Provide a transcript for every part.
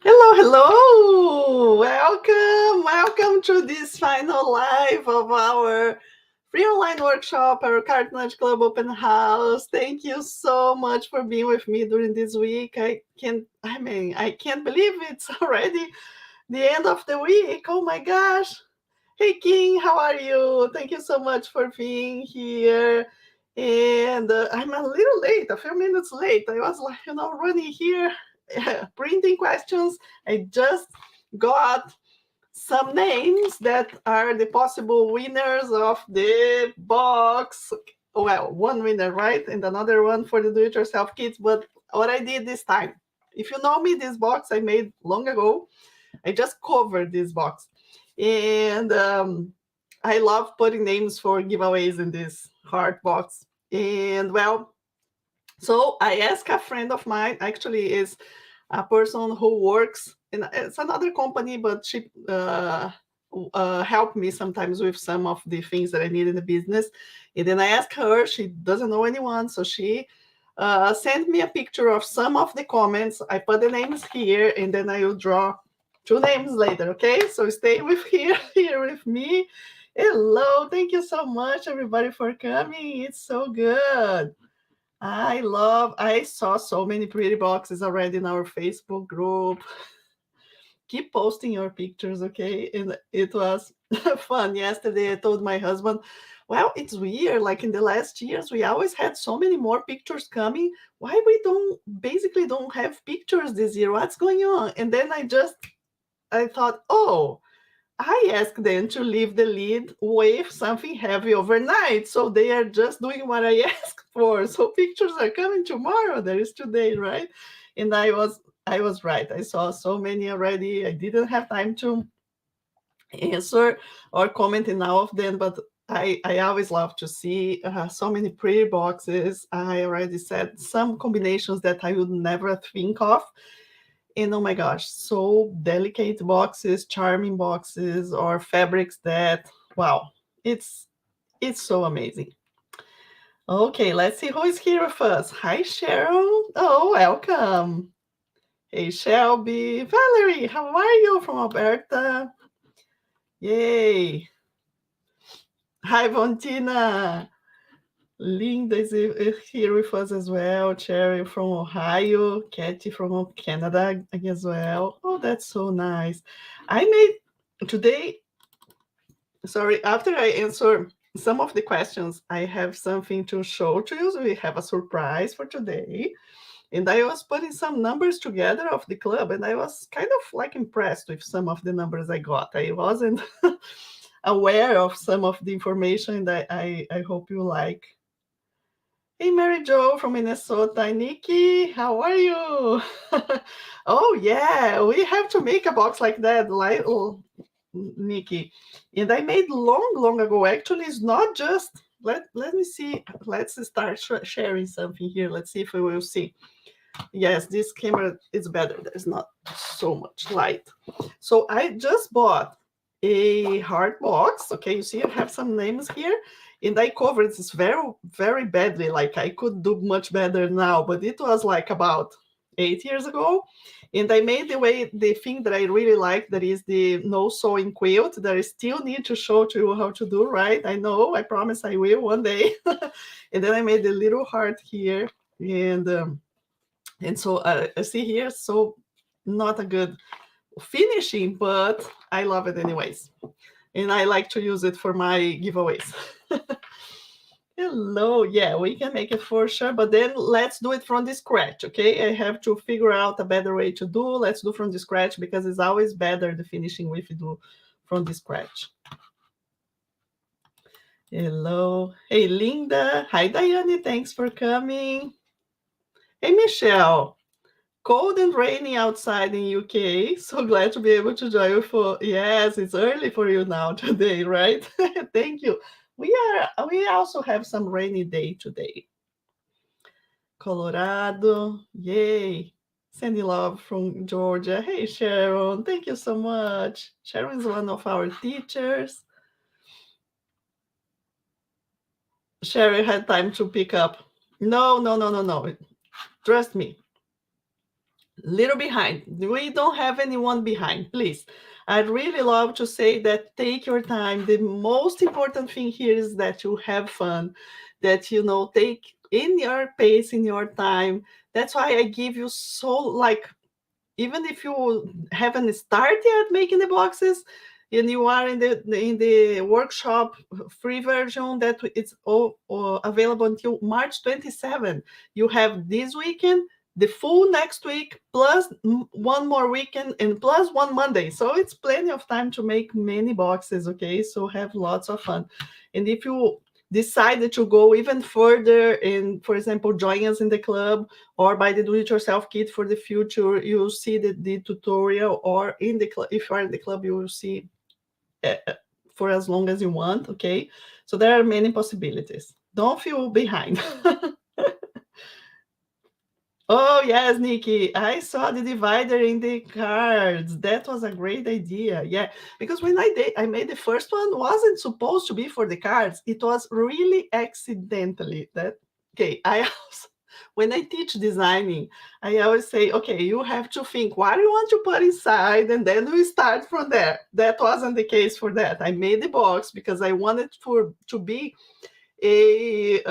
Hello, hello! Welcome to this final live of our free online workshop, our Cartnage Club open house. Thank you so much for being with me during this week. I can't believe it's already the end of the week. Oh my gosh. Hey, King, how are you? Thank you so much for being here. And I'm a little late, a few minutes late. I was like, running here, printing questions. I just got some names that are the possible winners of the box. Well, one winner, right? And another one for the do it yourself kits. But what I did this time, if you know me, this box I made long ago. I just covered this box. And I love putting names for giveaways in this heart box. And well, so I asked a friend of mine, actually is a person who works in it's another company, but she helped me sometimes with some of the things that I need in the business. And then I asked her, she doesn't know anyone, so she sent me a picture of some of the comments. I put the names here, and then I will draw two names later. Okay, so stay with here with me. Hello, thank you so much, everybody, for coming. It's so good. I saw so many pretty boxes already in our Facebook group. Keep posting your pictures, okay? And it was fun. Yesterday, I told my husband, well, it's weird. Like in the last years, we always had so many more pictures coming. Why we don't have pictures this year? What's going on? And then I thought, oh, I asked them to leave the lead with something heavy overnight. So they are just doing what I asked for. So pictures are coming tomorrow. There is today, right? And I was right. I saw so many already. I didn't have time to answer or comment in all of them, but I always love to see so many pretty boxes. I already said some combinations that I would never think of. And oh my gosh, so delicate boxes, charming boxes, or fabrics that, wow, it's it's so amazing. Okay, let's see who is here with us. Hi, Cheryl. Oh, welcome. Hey, Shelby. Valerie, how are you from Alberta? Yay. Hi, Vontina. Linda is here with us as well. Cherry from Ohio. Katie from Canada as well. Oh, that's so nice. I made today, sorry, after I answer some of the questions, I have something to show to you. So we have a surprise for today. And I was putting some numbers together of the club, and I was kind of like impressed with some of the numbers I got. I wasn't aware of some of the information that I hope you like. Hey, Mary Jo from Minnesota. Nikki, how are you? Oh, yeah, we have to make a box like that, like Nikki. And I made long ago. Actually, it's not just, let me see. Let's start sharing something here. Let's see if we will see. Yes, this camera is better. There's not so much light. So I just bought a hard box. Okay, you see I have some names here. And I covered this very badly. Like I could do much better now, but it was like about 8 years ago. And I made the thing that I really like, that is the no sewing quilt, that I still need to show to you how to do, right? I know, I promise I will one day. And then I made the little heart here. And so I see here, so not a good finishing, but I love it anyways. And I like to use it for my giveaways. Hello, yeah, we can make it for sure, but then let's do it from the scratch, okay? I have to figure out a better way to do. Let's do from the scratch because it's always better the finishing if you do from the scratch. Hello. Hey, Linda. Hi, Diane. Thanks for coming. Hey, Michelle. Cold and rainy outside in UK. So glad to be able to join you for. Yes, it's early for you now today, right? Thank you. We also have some rainy day today. Colorado, yay! Sending love from Georgia. Hey Sharon, thank you so much. Sharon is one of our teachers. Sharon had time to pick up. No. Trust me. little behind. We don't have anyone behind, please. I'd really love to say that take your time. The most important thing here is that you have fun, that take in your pace, in your time. That's why I give you so, like, even if you haven't started yet making the boxes and you are in the workshop free version, that it's all available until March 27. You have this weekend, the full next week, plus one more weekend, and plus one Monday. So it's plenty of time to make many boxes, okay? So have lots of fun. And if you decide to go even further and, for example, join us in the club or buy the do-it-yourself kit for the future, you'll see the tutorial, or in the club, if you are in the club, you will see for as long as you want, okay? So there are many possibilities. Don't feel behind. Oh, yes, Nikki, I saw the divider in the cards. That was a great idea. Yeah, because when I made the first one, wasn't supposed to be for the cards. It was really accidentally that. Okay, I also, when I teach designing, I always say, okay, you have to think what you want to put inside, and then we start from there. That wasn't the case for that. I made the box because I wanted to be a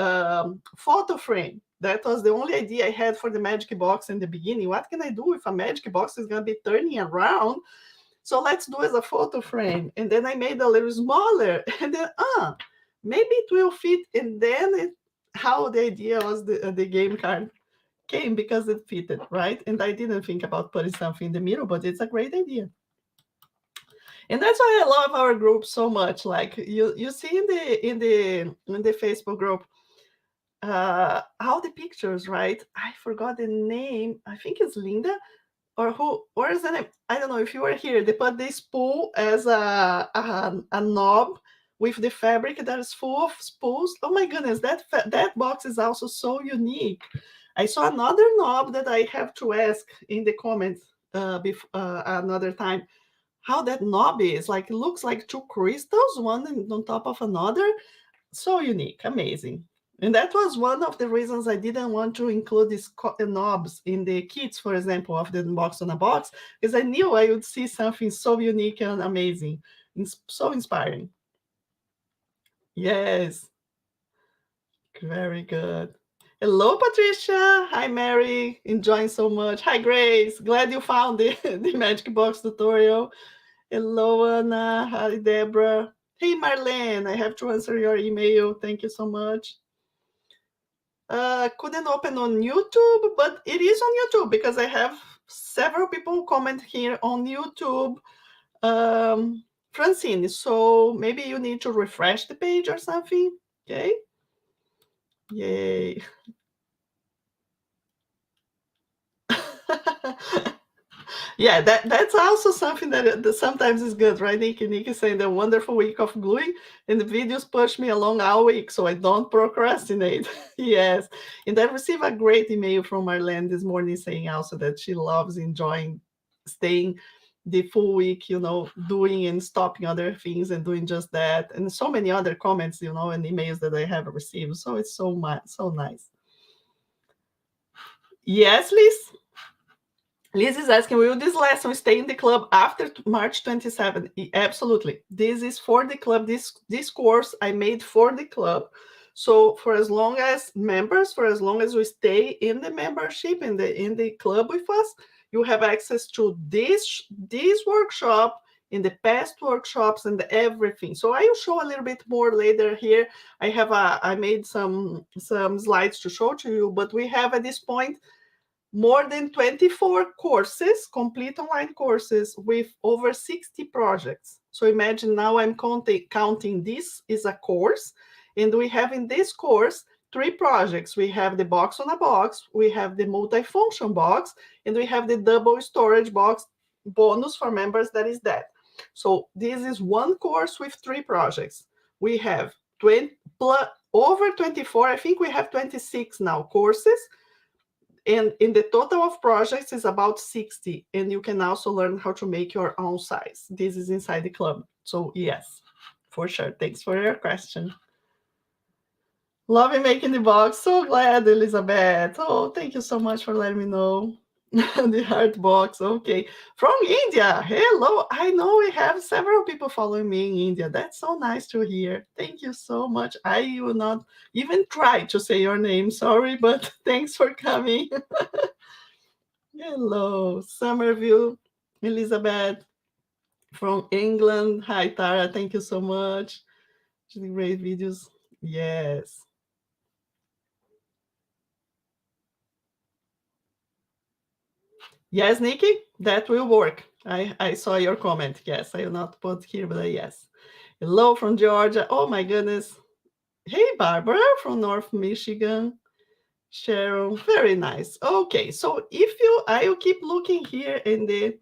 photo frame. That was the only idea I had for the magic box in the beginning. What can I do if a magic box is going to be turning around? So let's do as a photo frame. And then I made a little smaller, and then maybe it will fit. And then how the idea was the game card came, because it fitted, right? And I didn't think about putting something in the middle, but it's a great idea. And that's why I love our group so much. Like you see in the Facebook group, all the pictures, right? I forgot the name. I think it's Linda, or who? Or is the name? I don't know if you were here. They put this spool as a knob with the fabric that is full of spools. Oh my goodness, that box is also so unique. I saw another knob that I have to ask in the comments another time. How that knob is, like, it looks like two crystals, one on top of another. So unique, amazing. And that was one of the reasons I didn't want to include these knobs in the kits, for example, of the box on a box, because I knew I would see something so unique and amazing, so inspiring. Yes, very good. Hello, Patricia. Hi, Mary. Enjoying so much. Hi, Grace. Glad you found the Magic Box tutorial. Hello, Anna. Hi, Deborah. Hey, Marlene. I have to answer your email. Thank you so much. Couldn't open on YouTube, but it is on YouTube because I have several people comment here on YouTube. Francine, so maybe you need to refresh the page or something. Okay. Yay. Yeah, that's also something that sometimes is good, right, Nikki? Nikki saying the wonderful week of gluing, and the videos push me along all week, so I don't procrastinate. Yes, and I received a great email from Marlene this morning saying also that she loves enjoying staying the full week, doing and stopping other things and doing just that, and so many other comments, and emails that I have received. So it's so much, so nice. Yes, Liz. Liz is asking, will this lesson stay in the club after March 27? Absolutely. This is for the club. This course I made for the club. So for as long as members, for as long as we stay in the membership, in the club with us, you have access to this workshop, in the past workshops, and everything. So I will show a little bit more later here. I made some slides to show to you, but we have at this point more than 24 courses, complete online courses with over 60 projects. So imagine now I'm counting this is a course, and we have in this course 3 projects. We have the box on a box, we have the multifunction box, and we have the double storage box bonus for members, that is that. So this is one course with 3 projects. We have 20 plus, over 24, I think we have 26 now courses, and in the total of projects is about 60, and you can also learn how to make your own size. This is inside the club. So yes, for sure. Thanks for your question. Loving making the box. So glad, Elizabeth. Oh, thank you so much for letting me know. The heart box. Okay. From India. Hello. I know we have several people following me in India. That's so nice to hear. Thank you so much. I will not even try to say your name. Sorry, but thanks for coming. Hello. Somerville. Elizabeth from England. Hi, Tara. Thank you so much. Great videos. Yes. Yes, Nikki, that will work. I saw your comment. Yes, I will not put here, but yes. Hello from Georgia. Oh my goodness. Hey, Barbara from North Michigan. Cheryl, very nice. Okay, so if you, I will keep looking here in the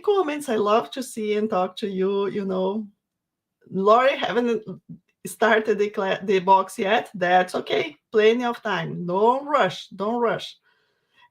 comments. I love to see and talk to you. You know, Lori haven't started the box yet. That's okay. Plenty of time. Don't rush. Don't rush.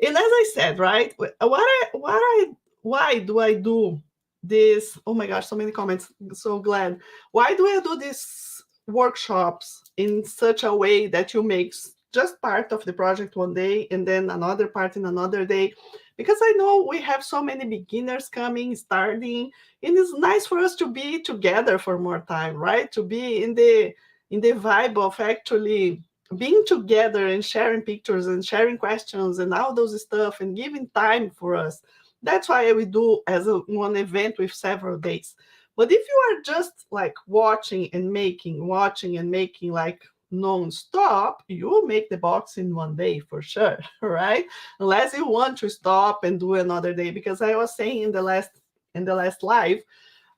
And as I said, right, why do I do this? Oh my gosh, so many comments. So glad. Why do I do these workshops in such a way that you make just part of the project one day and then another part in another day? Because I know we have so many beginners coming, starting, and it's nice for us to be together for more time, right? To be in the vibe of actually being together and sharing pictures and sharing questions and all those stuff and giving time for us. That's why we do as one event with several days. But if you are just like watching and making like non-stop, you will make the box in one day for sure, right? Unless you want to stop and do another day. Because I was saying in the last live,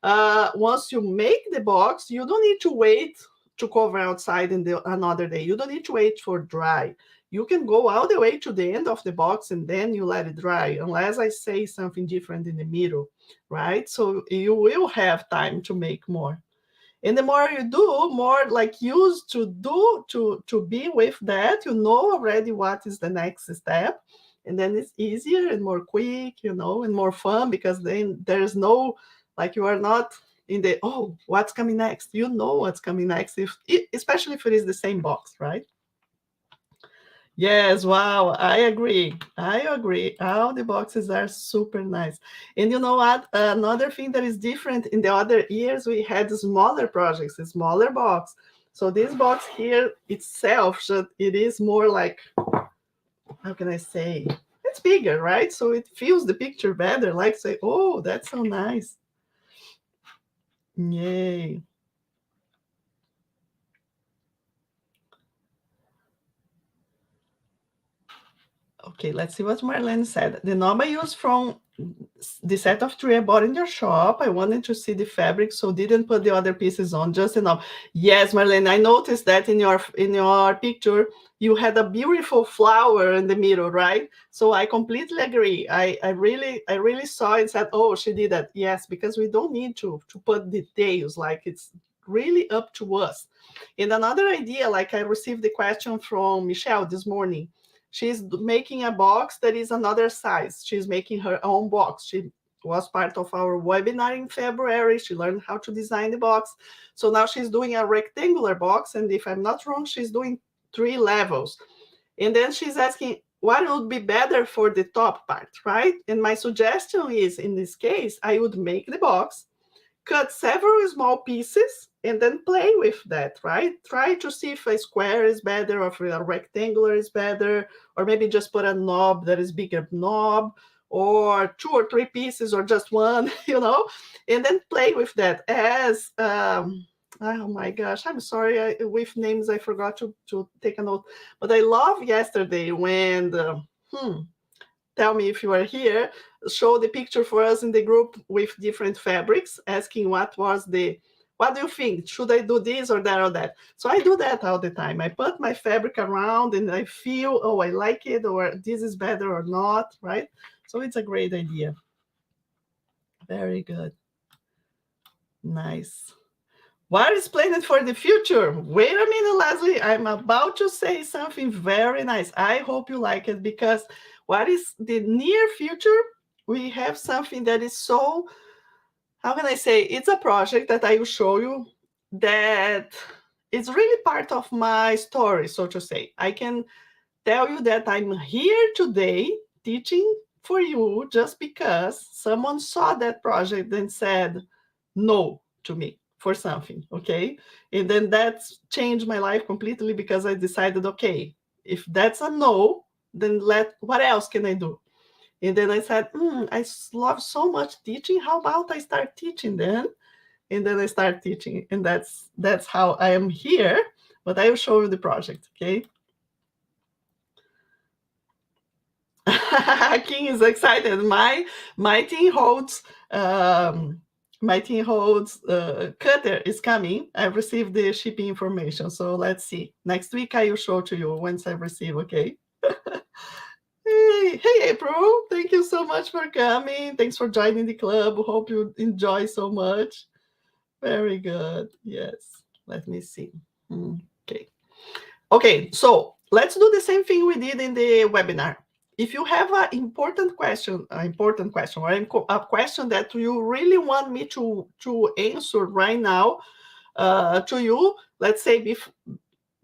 once you make the box, you don't need to wait to cover outside in the another day. You don't need to wait for dry. You can go all the way to the end of the box and then you let it dry, unless I say something different in the middle, right? So you will have time to make more. And the more you do, more like used to do to be with that, you know already what is the next step. And then it's easier and more quick, you know, and more fun because then there's no like you are not in the oh what's coming next. You know what's coming next, if especially if it is the same box, right? Yes, wow, I agree. I agree. All the boxes are super nice. And you know what? Another thing that is different in the other years, we had smaller projects, a smaller box. So this box here itself, it is more like, how can I say? It's bigger, right? So it feels the picture better. Like say, oh, that's so nice. Yay. Okay, let's see what Marlene said. The knob I use from the set of three I bought in your shop. I wanted to see the fabric, so didn't put the other pieces on, just enough. Yes, Marlene, I noticed that in your picture, you had a beautiful flower in the middle, right? So I completely agree. I really saw it and said, oh, she did that. Yes, because we don't need to put details, like it's really up to us. And another idea, like I received the question from Michelle this morning. She's making a box that is another size. She's making her own box. She was part of our webinar in February. She learned how to design the box. So now she's doing a rectangular box. And if I'm not wrong, she's doing 3 levels. And then she's asking, what would be better for the top part, right? And my suggestion is, in this case, I would make the box, cut several small pieces and then play with that, right? Try to see if a square is better or if a rectangular is better, or maybe just put a knob that is bigger knob, or 2 or 3 pieces or just one, you know, and then play with that as oh my gosh, I'm sorry, with names I forgot to take a note, but I love yesterday when tell me if you are here, show the picture for us in the group with different fabrics, asking what do you think? Should I do this or that or that? So I do that all the time. I put my fabric around and I feel, oh, I like it, or this is better or not, right? So it's a great idea. Very good. Nice. What is planned for the future? Wait a minute, Leslie. I'm about to say something very nice. I hope you like it, because what is the near future? We have something that is so, how can I say? It's a project that I will show you that is really part of my story, so to say. I can tell you that I'm here today teaching for you just because someone saw that project and said no to me for something, okay? And then that's changed my life completely because I decided, okay, if that's a no, then what else can I do? And then I said, I love so much teaching. How about I start teaching then? And then I start teaching, and that's how I am here. But I will show you the project, okay? King is excited. My team holds cutter is coming. I've received the shipping information, so let's see. Next week I will show to you once I receive. Okay. Hey, April! Thank you so much for coming. Thanks for joining the club. Hope you enjoy so much. Very good. Yes. Let me see. Okay. Okay. So let's do the same thing we did in the webinar. If you have an important question, or a question that you really want me to answer right now to you, let's say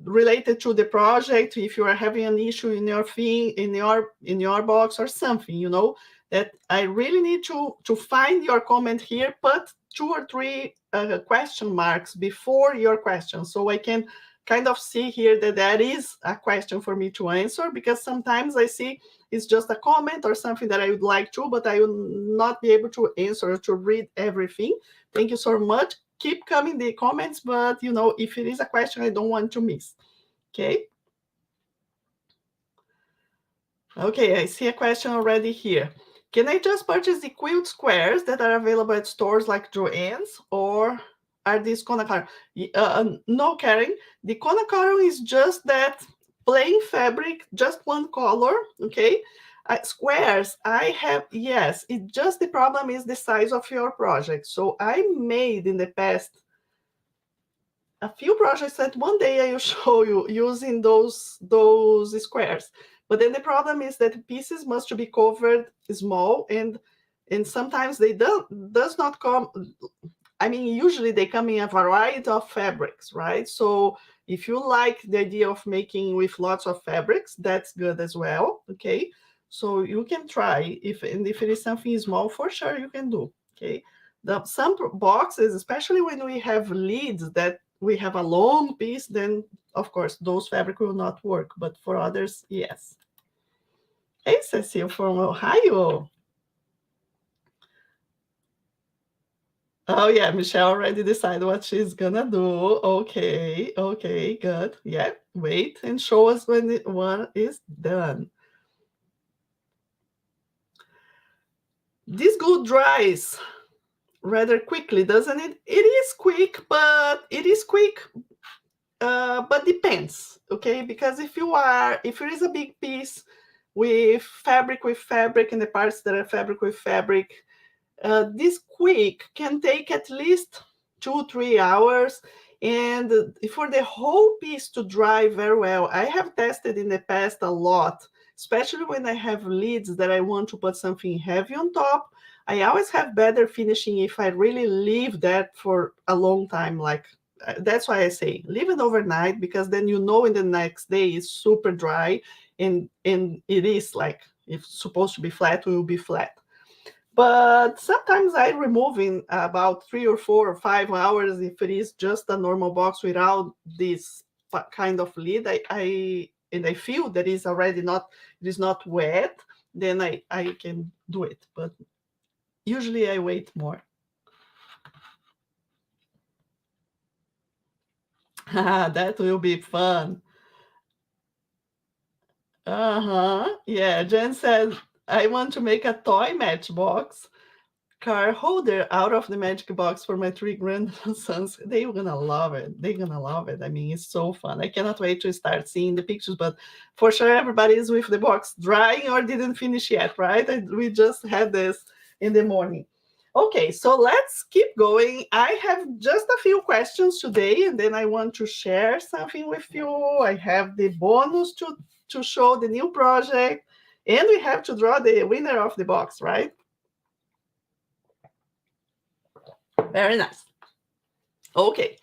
related to the project, if you are having an issue in your thing, in your box or something, you know, that I really need to find your comment here, put 2 or 3 question marks before your question, so I can kind of see here that is a question for me to answer, because sometimes I see it's just a comment or something that I would like to, but I will not be able to answer or to read everything. Thank you so much. Keep coming the comments, but you know, if it is a question I don't want to miss. Okay. Okay, I see a question already here. Can I just purchase the quilt squares that are available at stores like Joann's, or are these Konakaru? No, Karen. The Konakaru is just that plain fabric, just one color. Okay. Squares, I have, yes. It just, the problem is the size of your project. So I made in the past a few projects that one day I will show you using those squares. But then the problem is that pieces must be covered small, and sometimes they does not come. I mean, usually they come in a variety of fabrics, right? So if you like the idea of making with lots of fabrics, that's good as well. Okay, so you can try if it is something small, for sure you can do. Okay, some boxes, especially when we have leads that we have a long piece, then of course those fabric will not work. But for others, yes. Hey, Cecile from Ohio. Oh yeah, Michelle already decided what she's gonna do. Okay, good. Yeah, wait and show us when one is done. This glue dries rather quickly, doesn't it? It is quick, but but depends. Okay, because if it is a big piece with fabric and the parts that are fabric with fabric, this quick can take at least 2-3 hours, and for the whole piece to dry very well, I have tested in the past a lot, especially when I have leads that I want to put something heavy on top. I always have better finishing if I really leave that for a long time. Like that's why I say leave it overnight, because then you know in the next day it's super dry, and it is like, if it's supposed to be flat, it will be flat. But sometimes I remove in about 3 or 4 or 5 hours if it is just a normal box without this kind of lid. I feel that it is not wet, then I can do it. But usually I wait more. That will be fun. Yeah, Jen said, I want to make a toy matchbox car holder out of the magic box for my 3 grandsons. They're gonna love it. I mean, it's so fun. I cannot wait to start seeing the pictures, but for sure everybody is with the box drying or didn't finish yet, right? We just had this in the morning. Okay, so let's keep going. I have just a few questions today, and then I want to share something with you. I have the bonus to show the new project, and we have to draw the winner of the box, right? Very nice. Okay,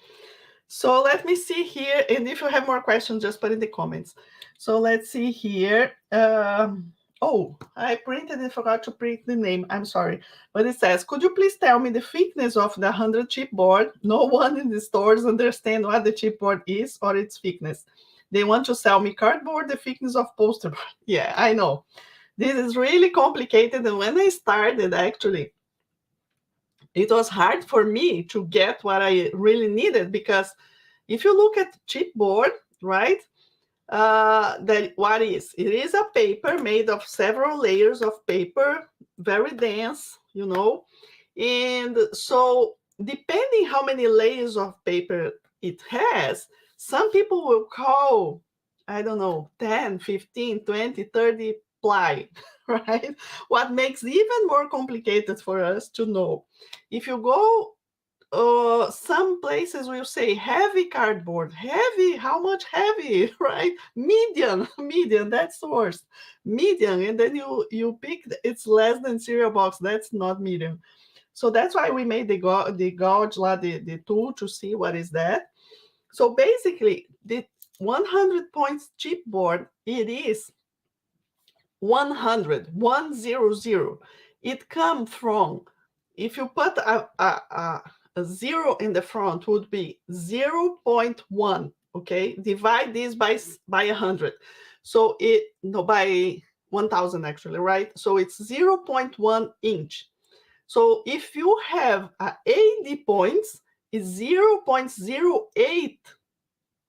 so let me see here, and if you have more questions, just put in the comments. So let's see here. Oh, I printed and forgot to print the name. I'm sorry. But it says, could you please tell me the thickness of the 100 chipboard? No one in the stores understand what the chipboard is or its thickness. They want to sell me cardboard, the thickness of poster board. Yeah, I know. This is really complicated. And when I started, actually, it was hard for me to get what I really needed, because if you look at chipboard, right? That what is it is a paper made of several layers of paper, very dense, and so depending how many layers of paper it has, some people will call, I don't know, 10, 15, 20, 30 ply, right? What makes it even more complicated for us to know. If you go, some places will say heavy cardboard. Heavy, how much heavy, right? Medium, medium, that's the worst. Medium, and then you pick, it's less than cereal box, that's not medium. So that's why we made the gauge, the tool to see what is that. So basically, the 100 points chipboard, it is 100, 100. It comes from, if you put a zero in the front, would be 0.1. Okay, divide this by 100. So by 1000 actually, right? So it's 0.1 inch. So if you have 80 points, it's 0.08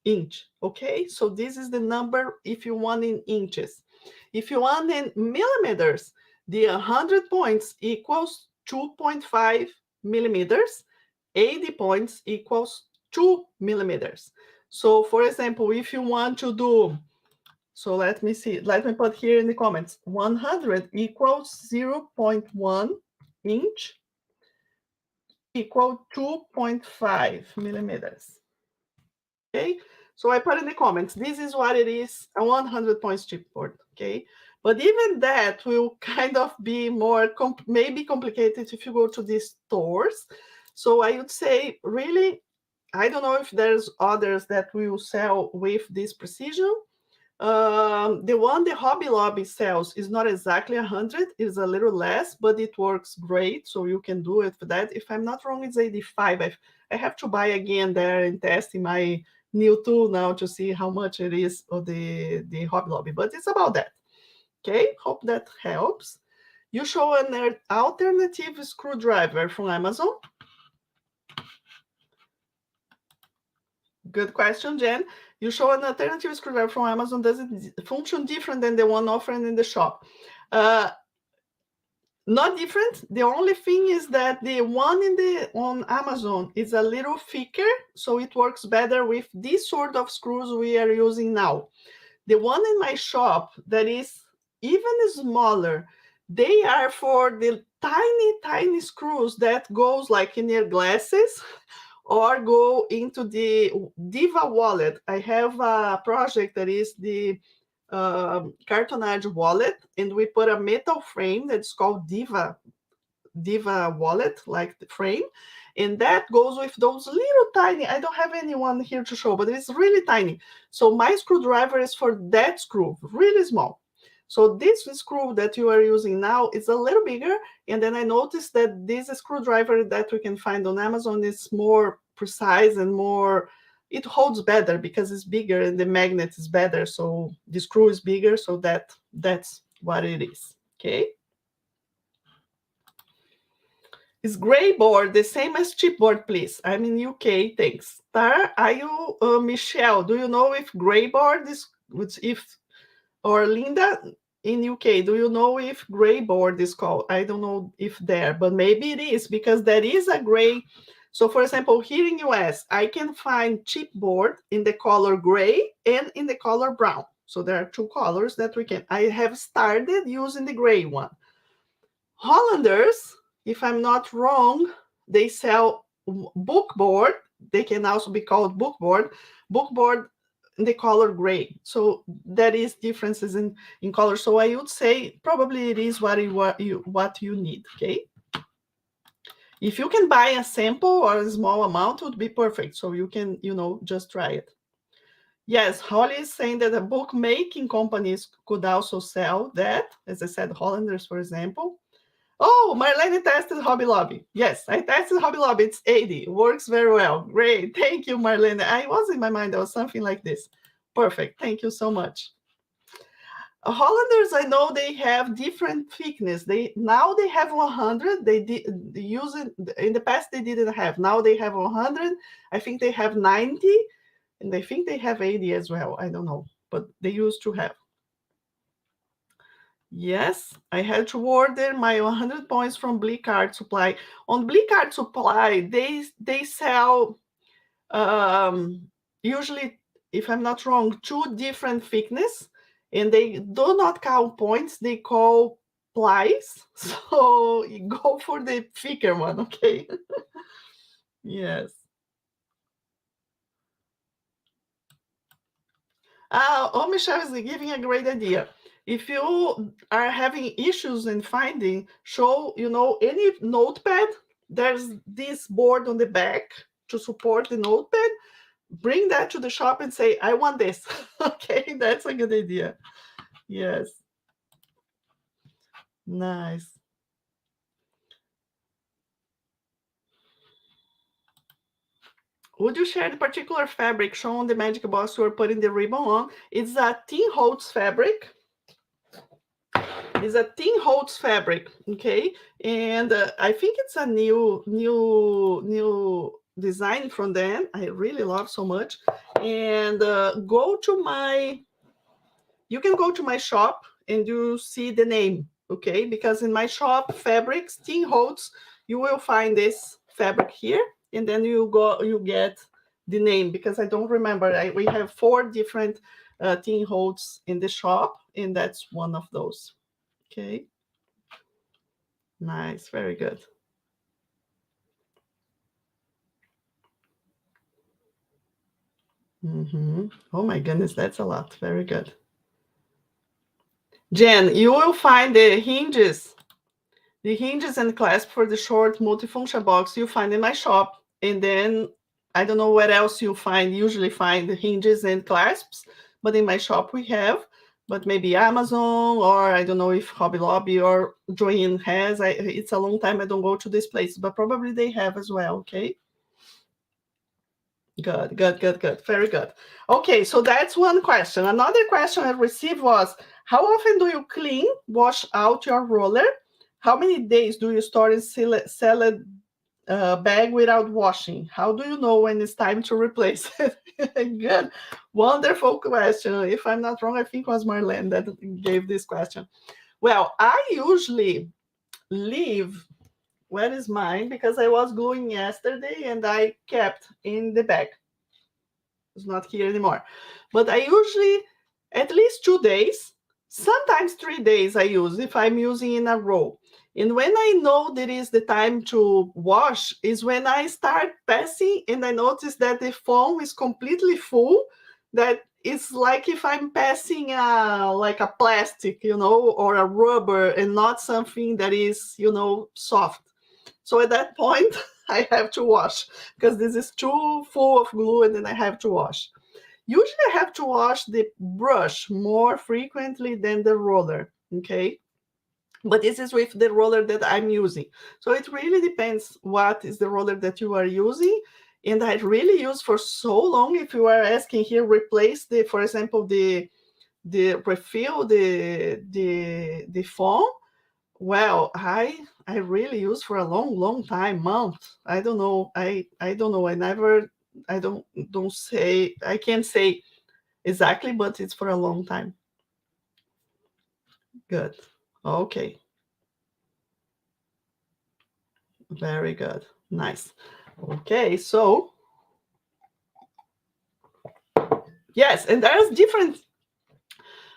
inch. Okay, so this is the number if you want in inches. If you want in millimeters, the 100 points equals 2.5 millimeters. 80 points equals 2 millimeters. So for example, if you want to do, so let me see, let me put here in the comments, 100 equals 0.1 inch equal 2.5 millimeters. Okay, so I put in the comments, this is what it is, a 100 points chipboard. Okay, but even that will kind of be more maybe complicated if you go to these stores. So I would say, really, I don't know if there's others that will sell with this precision. The one the Hobby Lobby sells is not exactly 100, it's a little less, but it works great, so you can do it for that. If I'm not wrong, it's 85. I have to buy again there and test in my new tool now to see how much it is of the Hobby Lobby, but it's about that. Okay, hope that helps. You show an alternative screwdriver from Amazon. Good question, Jen. You show an alternative screwdriver from Amazon. Does it function different than the one offered in the shop? Not different. The only thing is that the one on Amazon is a little thicker, so it works better with this sort of screws we are using now. The one in my shop that is even smaller, they are for the tiny screws that goes like in your glasses or go into the Diva wallet. I have a project that is the cartonage wallet, and we put a metal frame that's called Diva wallet, like the frame, and that goes with those little tiny, I don't have anyone here to show, but it's really tiny. So my screwdriver is for that screw, really small. So this screw that you are using now is a little bigger, and then I noticed that this screwdriver that we can find on Amazon is more precise and more, it holds better because it's bigger and the magnet is better, so the screw is bigger, so that's what it is. Okay. Is gray board the same as chipboard, please? I'm in UK, thanks. Tara, are you, Michelle, do you know if gray board is, or Linda in UK, do you know if gray board is called? I don't know if there, but maybe it is, because there is a gray. So for example, here in US, I can find chipboard in the color gray and in the color brown. So there are two colors that I have started using the gray one. Hollanders, if I'm not wrong, they sell bookboard. They can also be called bookboard in the color gray. So there is differences in color. So I would say probably it is what you need. Okay. If you can buy a sample or a small amount, would be perfect. So you can, just try it. Yes, Holly is saying that the bookmaking companies could also sell that. As I said, Hollanders, for example. Oh, Marlene tested Hobby Lobby. Yes, I tested Hobby Lobby. It's 80. Works very well. Great. Thank you, Marlene. I was in my mind, there was something like this. Perfect. Thank you so much. Hollanders, I know they have different thickness. Now they have 100. They use it in the past. They didn't have. Now they have 100. I think they have 90, and I think they have 80 as well. I don't know, but they used to have. Yes, I had to order my 100 points from Bleak Art Supply. On Bleak Art Supply, they sell usually, if I'm not wrong, 2 different thickness, and they do not count points. They call plies. So you go for the thicker one, okay? Yes. Oh, Michelle is giving a great idea. If you are having issues in finding, show, any notepad, there's this board on the back to support the notepad. Bring that to the shop and say, I want this. Okay, that's a good idea. Yes. Nice. Would you share the particular fabric shown on the magic box you are putting the ribbon on? It's a Tim Holtz fabric. It's a Tim Holtz fabric, okay? And I think it's a new design from them. I really love so much. And you can go to my shop and you see the name, okay? Because in my shop, fabrics, Tim Holtz, you will find this fabric here, and then you get the name, because I don't remember. We have 4 different Tim Holtz in the shop, and that's one of those. Okay. Nice. Very good. Oh my goodness, that's a lot. Very good. Jen, you will find the hinges and clasp for the short multifunction box you find in my shop. And then I don't know where else you usually find the hinges and clasps, but in my shop we have. But maybe Amazon, or I don't know if Hobby Lobby or Joanne has. It's a long time I don't go to this place, but probably they have as well. Okay. Good. Very good. Okay, so that's one question. Another question I received was, how often do you wash out your roller? How many days do you store in salad bag without washing? How do you know when it's time to replace it? Good. Wonderful question. If I'm not wrong, I think it was Marlene that gave this question. Well, I usually leave, where is mine? Because I was gluing yesterday and I kept in the bag. It's not here anymore. But I usually, at least 2 days, sometimes 3 days I use if I'm using in a row. And when I know there is the time to wash is when I start passing and I notice that the foam is completely full, that it's like if I'm passing like a plastic, or a rubber, and not something that is, soft. So at that point, I have to wash, because this is too full of glue, and then I have to wash. Usually I have to wash the brush more frequently than the roller, okay? But this is with the roller that I'm using. So it really depends what is the roller that you are using. And I really use for so long. If you are asking here, replace for example, the refill the foam. Well, I really use for a long time, month. I don't know. I don't know. I don't say, I can't say exactly, but it's for a long time. Good. Okay. Very good. Nice. Okay, so yes, and there's different.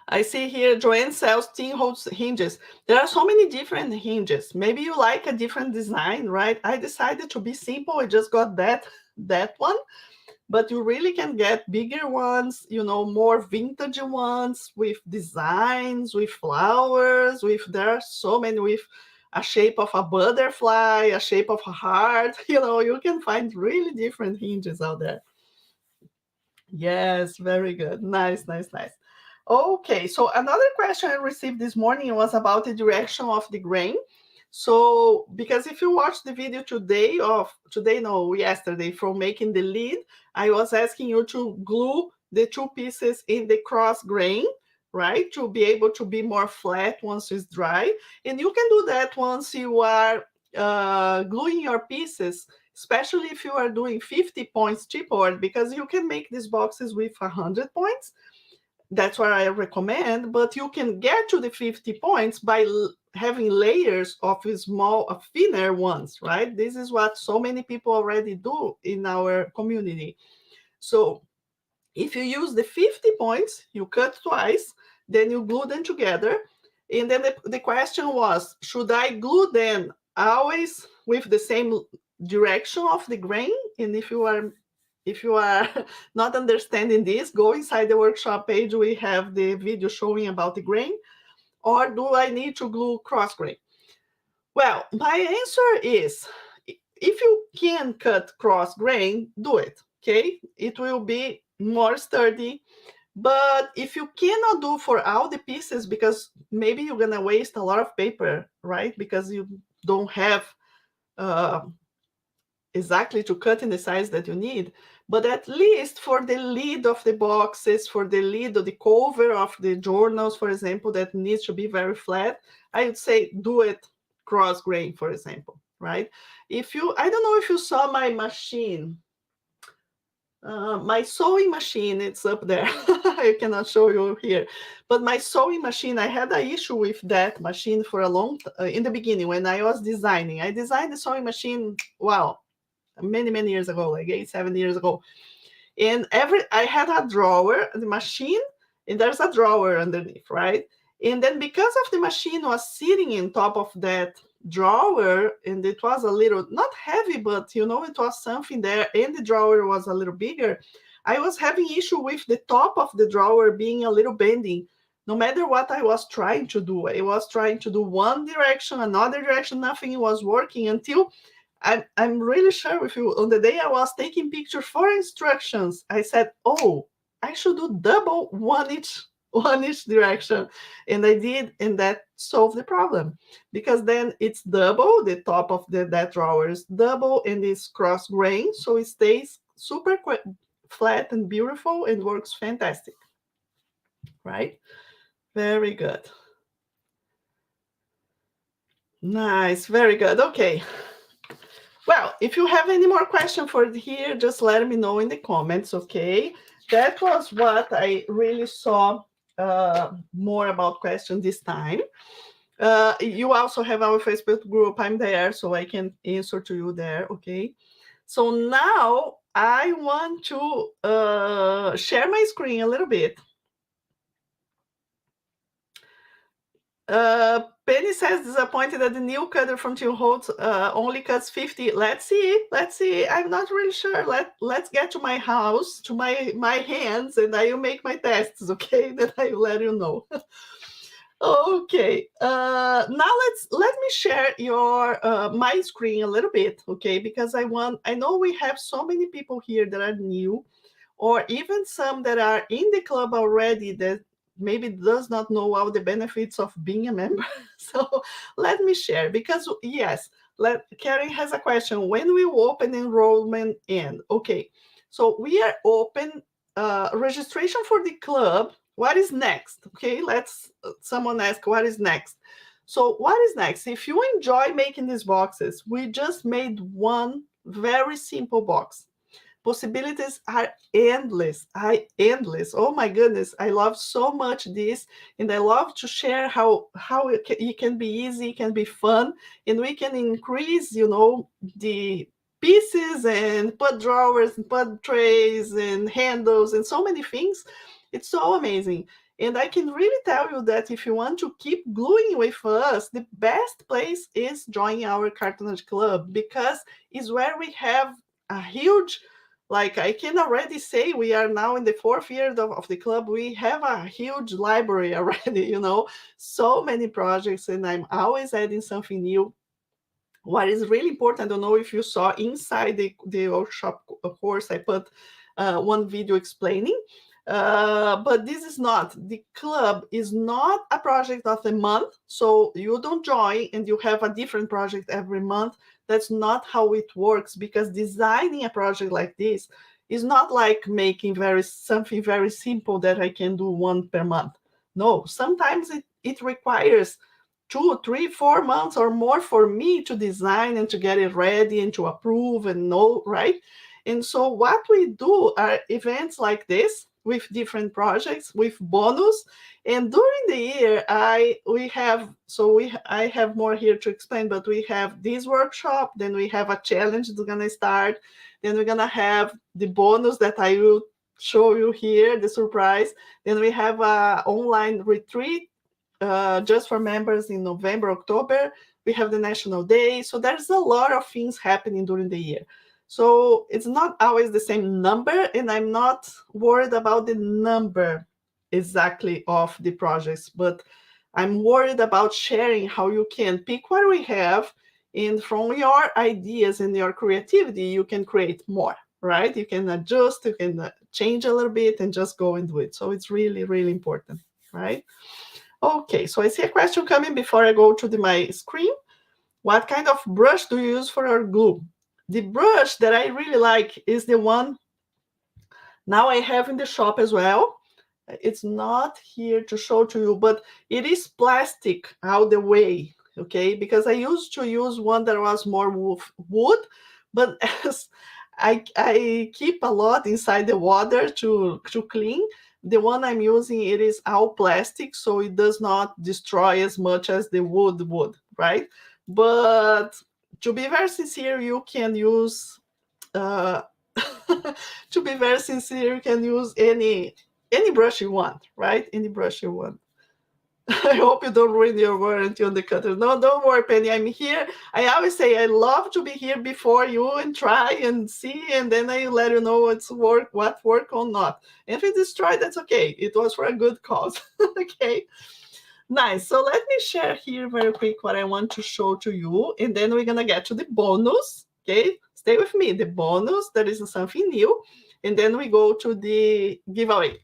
I see here Joanne sells Tim Holtz hinges. There are so many different hinges. Maybe you like a different design, right? I decided to be simple. I just got that one. But you really can get bigger ones, more vintage ones with designs, with flowers, there are so many with a shape of a butterfly, a shape of a heart. You can find really different hinges out there. Yes, very good. Nice, nice, nice. Okay, so another question I received this morning was about the direction of the grain. So, because if you watch the video today, no, yesterday, from making the lid, I was asking you to glue the two pieces in the cross grain, right? To be able to be more flat once it's dry. And you can do that once you are gluing your pieces, especially if you are doing 50 points chipboard, because you can make these boxes with 100 points. That's what I recommend, but you can get to the 50 points by having layers of small, thinner ones, right? This is what so many people already do in our community. So if you use the 50 points, you cut twice, then you glue them together. And then the question was, should I glue them always with the same direction of the grain? And if you are not understanding this, go inside the workshop page. We have the video showing about the grain. Or do I need to glue cross grain? Well, my answer is, if you can cut cross grain, do it. Okay, it will be more sturdy. But if you cannot do for all the pieces, because maybe you're gonna waste a lot of paper, right? Because you don't have uh, exactly to cut in the size that you need, but at least for the lid of the boxes, for the lid or the cover of the journals, for example, that needs to be very flat, I would say do it cross grain, for example, right? I don't know if you saw my machine, my sewing machine, it's up there. I cannot show you here, but my sewing machine, I had an issue with that machine for a long in the beginning when I was designing. I designed the sewing machine, wow, many years ago, like 8, 7 years ago. And I had a drawer, the machine, and there's a drawer underneath, right? And then because of the machine was sitting in top of that drawer, and it was a little not heavy, but it was something there, and the drawer was a little bigger, I was having issue with the top of the drawer being a little bending. No matter what I was trying to do, I was trying to do one direction, another direction, nothing was working until I'm really sure with you. On the day I was taking picture for instructions, I said, "Oh, I should do double one each direction," and I did, and that solved the problem, because then it's double. The top of that drawer is double, and it's cross grain, so it stays super flat and beautiful, and works fantastic. Right? Very good. Nice. Very good. Okay. Well, if you have any more questions for here, just let me know in the comments, okay? That was what I really saw more about questions this time. You also have our Facebook group. I'm there, so I can answer to you there, okay? So now I want to share my screen a little bit. Penny says disappointed that the new cutter from Tim Holtz only cuts 50. Let's see. I'm not really sure. Let's get to my house, to my hands, and I will make my tests, okay? Then I will let you know. Okay. Now let me share your my screen a little bit, okay? Because I know we have so many people here that are new, or even some that are in the club already that maybe does not know all the benefits of being a member. So let me share, because yes, Karen has a question. When will open enrollment end? Okay, so we are open registration for the club. What is next? Okay, someone ask what is next. So what is next? If you enjoy making these boxes, we just made one very simple box. Possibilities are endless. Endless. Oh my goodness, I love so much this, and I love to share how it can be easy, it can be fun, and we can increase the pieces, and put drawers and put trays and handles and so many things. It's so amazing. And I can really tell you that if you want to keep gluing with us, the best place is joining our Cartonage Club, because it's where we have a huge, like, I can already say we are now in the 4th year of the club. We have a huge library already, so many projects, and I'm always adding something new. What is really important, I don't know if you saw inside the workshop course, I put one video explaining. But this is not, the club is not a project of the month. So you don't join and you have a different project every month. That's not how it works, because designing a project like this is not like making something very simple that I can do one per month. No, sometimes it requires 2, 3, 4 months or more for me to design and to get it ready and to approve and know, right? And so what we do are events like this with different projects, with bonus. And during the year, I have more here to explain, but we have this workshop, then we have a challenge that's gonna start, then we're gonna have the bonus that I will show you here, the surprise. Then we have a online retreat just for members in November, October. We have the National Day. So there's a lot of things happening during the year. So it's not always the same number, and I'm not worried about the number exactly of the projects, but I'm worried about sharing how you can pick what we have, and from your ideas and your creativity, you can create more, right? You can adjust, you can change a little bit and just go and do it. So it's really, really important, right? Okay, so I see a question coming before I go to my screen. What kind of brush do you use for your glue? The brush that I really like is the one now I have in the shop as well. It's not here to show to you, but it is plastic all the way, okay? Because I used to use one that was more wood, but as I keep a lot inside the water to clean, the one I'm using, it is all plastic, so it does not destroy as much as the wood would, right? But to be very sincere, you can use uh, to be very sincere, you can use any brush you want, right? Any brush you want. I hope you don't ruin your warranty on the cutter. No, don't worry, Penny. I'm here. I always say I love to be here before you and try and see, and then I let you know what work or not. And if it destroyed, that's okay. It was for a good cause. Okay. Nice. So let me share here very quick what I want to show to you, and then we're gonna get to the bonus. Okay, stay with me. The bonus, that is something new, and then we go to the giveaway.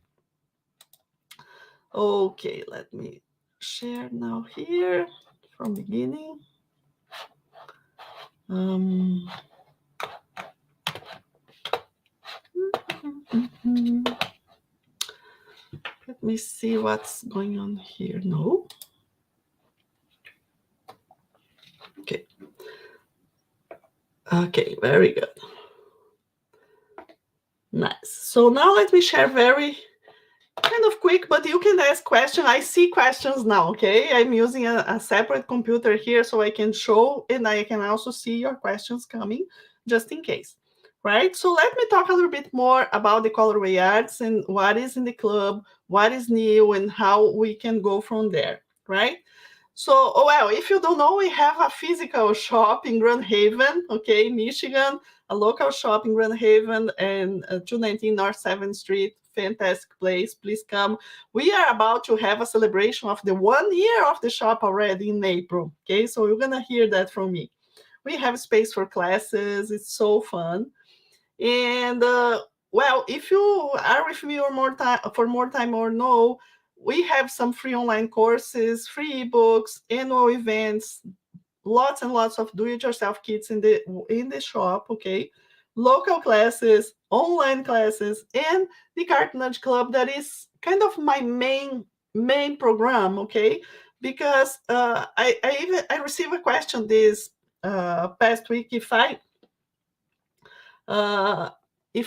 Okay, let me share now here from beginning. Let me see what's going on here. No. Okay. Okay, very good. Nice. So now let me share very kind of quick, but you can ask questions. I see questions now, okay? I'm using a separate computer here so I can show, and I can also see your questions coming just in case, right? So let me talk a little bit more about the Colorway Arts and what is in the club, what is new, and how we can go from there, right? So, well, if you don't know, we have a physical shop in Grand Haven, okay, Michigan, a local shop in Grand Haven and 219 North 7th Street. Fantastic place. Please come. We are about to have a celebration of the 1 year of the shop already in April. Okay, so you're gonna hear that from me. We have space for classes. It's so fun. And well, if you are with me or for more time or no, we have some free online courses, free ebooks, annual events, lots and lots of do-it-yourself kits in the shop. Okay, local classes, online classes, and the Cartoonage Club, that is kind of my main program. Okay, because I received a question this past week if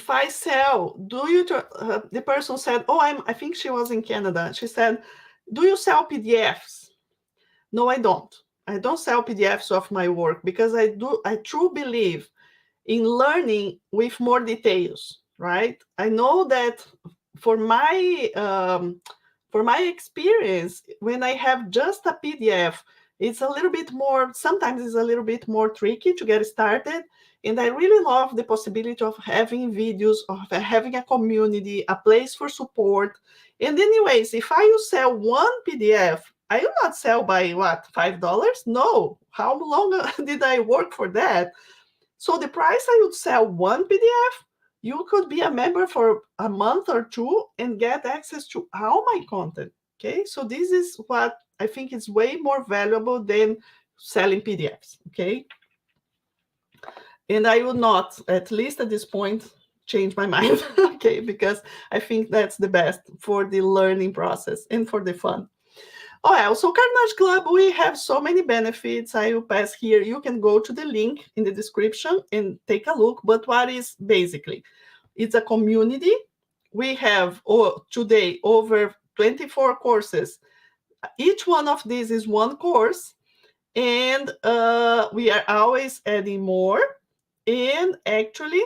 I sell, the person said, oh, I think she was in Canada. She said, do you sell PDFs? No, I don't. I don't sell PDFs of my work because I truly believe in learning with more details, right? I know that for my experience, when I have just a PDF, sometimes it's a little bit more tricky to get started. And I really love the possibility of having videos, of having a community, a place for support. And anyways, if I sell one PDF, I will not sell by what, $5? No. How long did I work for that? So the price I would sell one PDF, you could be a member for a month or two and get access to all my content. Okay, so this is what I think is way more valuable than selling PDFs. Okay, and I will not, at least at this point, change my mind. Okay, because I think that's the best for the learning process and for the fun. Oh, yeah. So Carnage Club, we have so many benefits. I will pass here. You can go to the link in the description and take a look. But what is basically? It's a community. We have today over 24 courses. Each one of these is one course, and we are always adding more. And actually,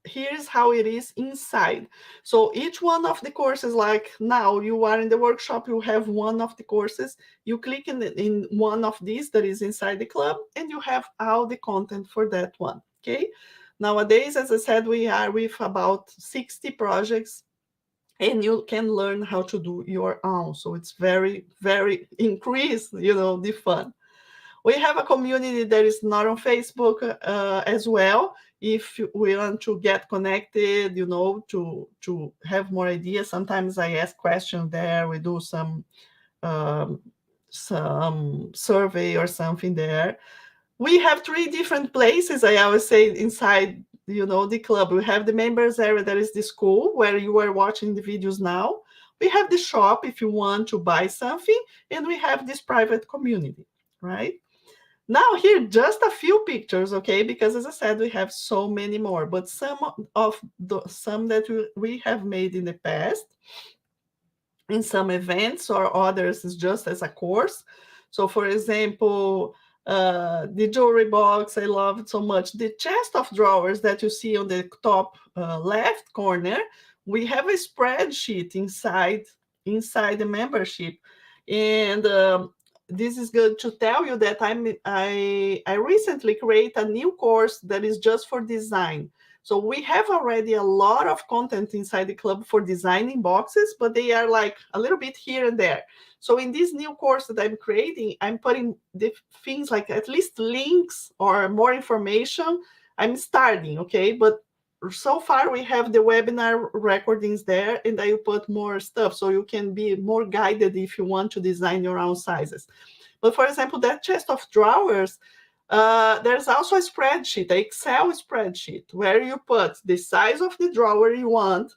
here's how it is inside. So each one of the courses, like now you are in the workshop, you have one of the courses, you click in one of these that is inside the club, and you have all the content for that one. Okay, nowadays, as I said, we are with about 60 projects, and you can learn how to do your own. So it's very, very increased, the fun. We have a community that is not on Facebook as well. If we want to get connected, to have more ideas, sometimes I ask questions there. We do some survey or something there. We have 3 different places, I always say, inside the club. We have the members area, that is the school where you are watching the videos now. We have the shop if you want to buy something, and we have this private community, right? Now here, just a few pictures, okay? Because as I said, we have so many more, but some that we have made in the past, in some events, or others is just as a course. So for example, the jewelry box, I love it so much. The chest of drawers that you see on the top left corner, we have a spreadsheet inside the membership. And this is good to tell you that I recently created a new course that is just for design. So we have already a lot of content inside the club for designing boxes, but they are like a little bit here and there. So in this new course that I'm creating, I'm putting the things like at least links or more information. I'm starting, okay? But so far we have the webinar recordings there, and I put more stuff so you can be more guided if you want to design your own sizes. But for example, that chest of drawers, there's also a spreadsheet, an Excel spreadsheet, where you put the size of the drawer you want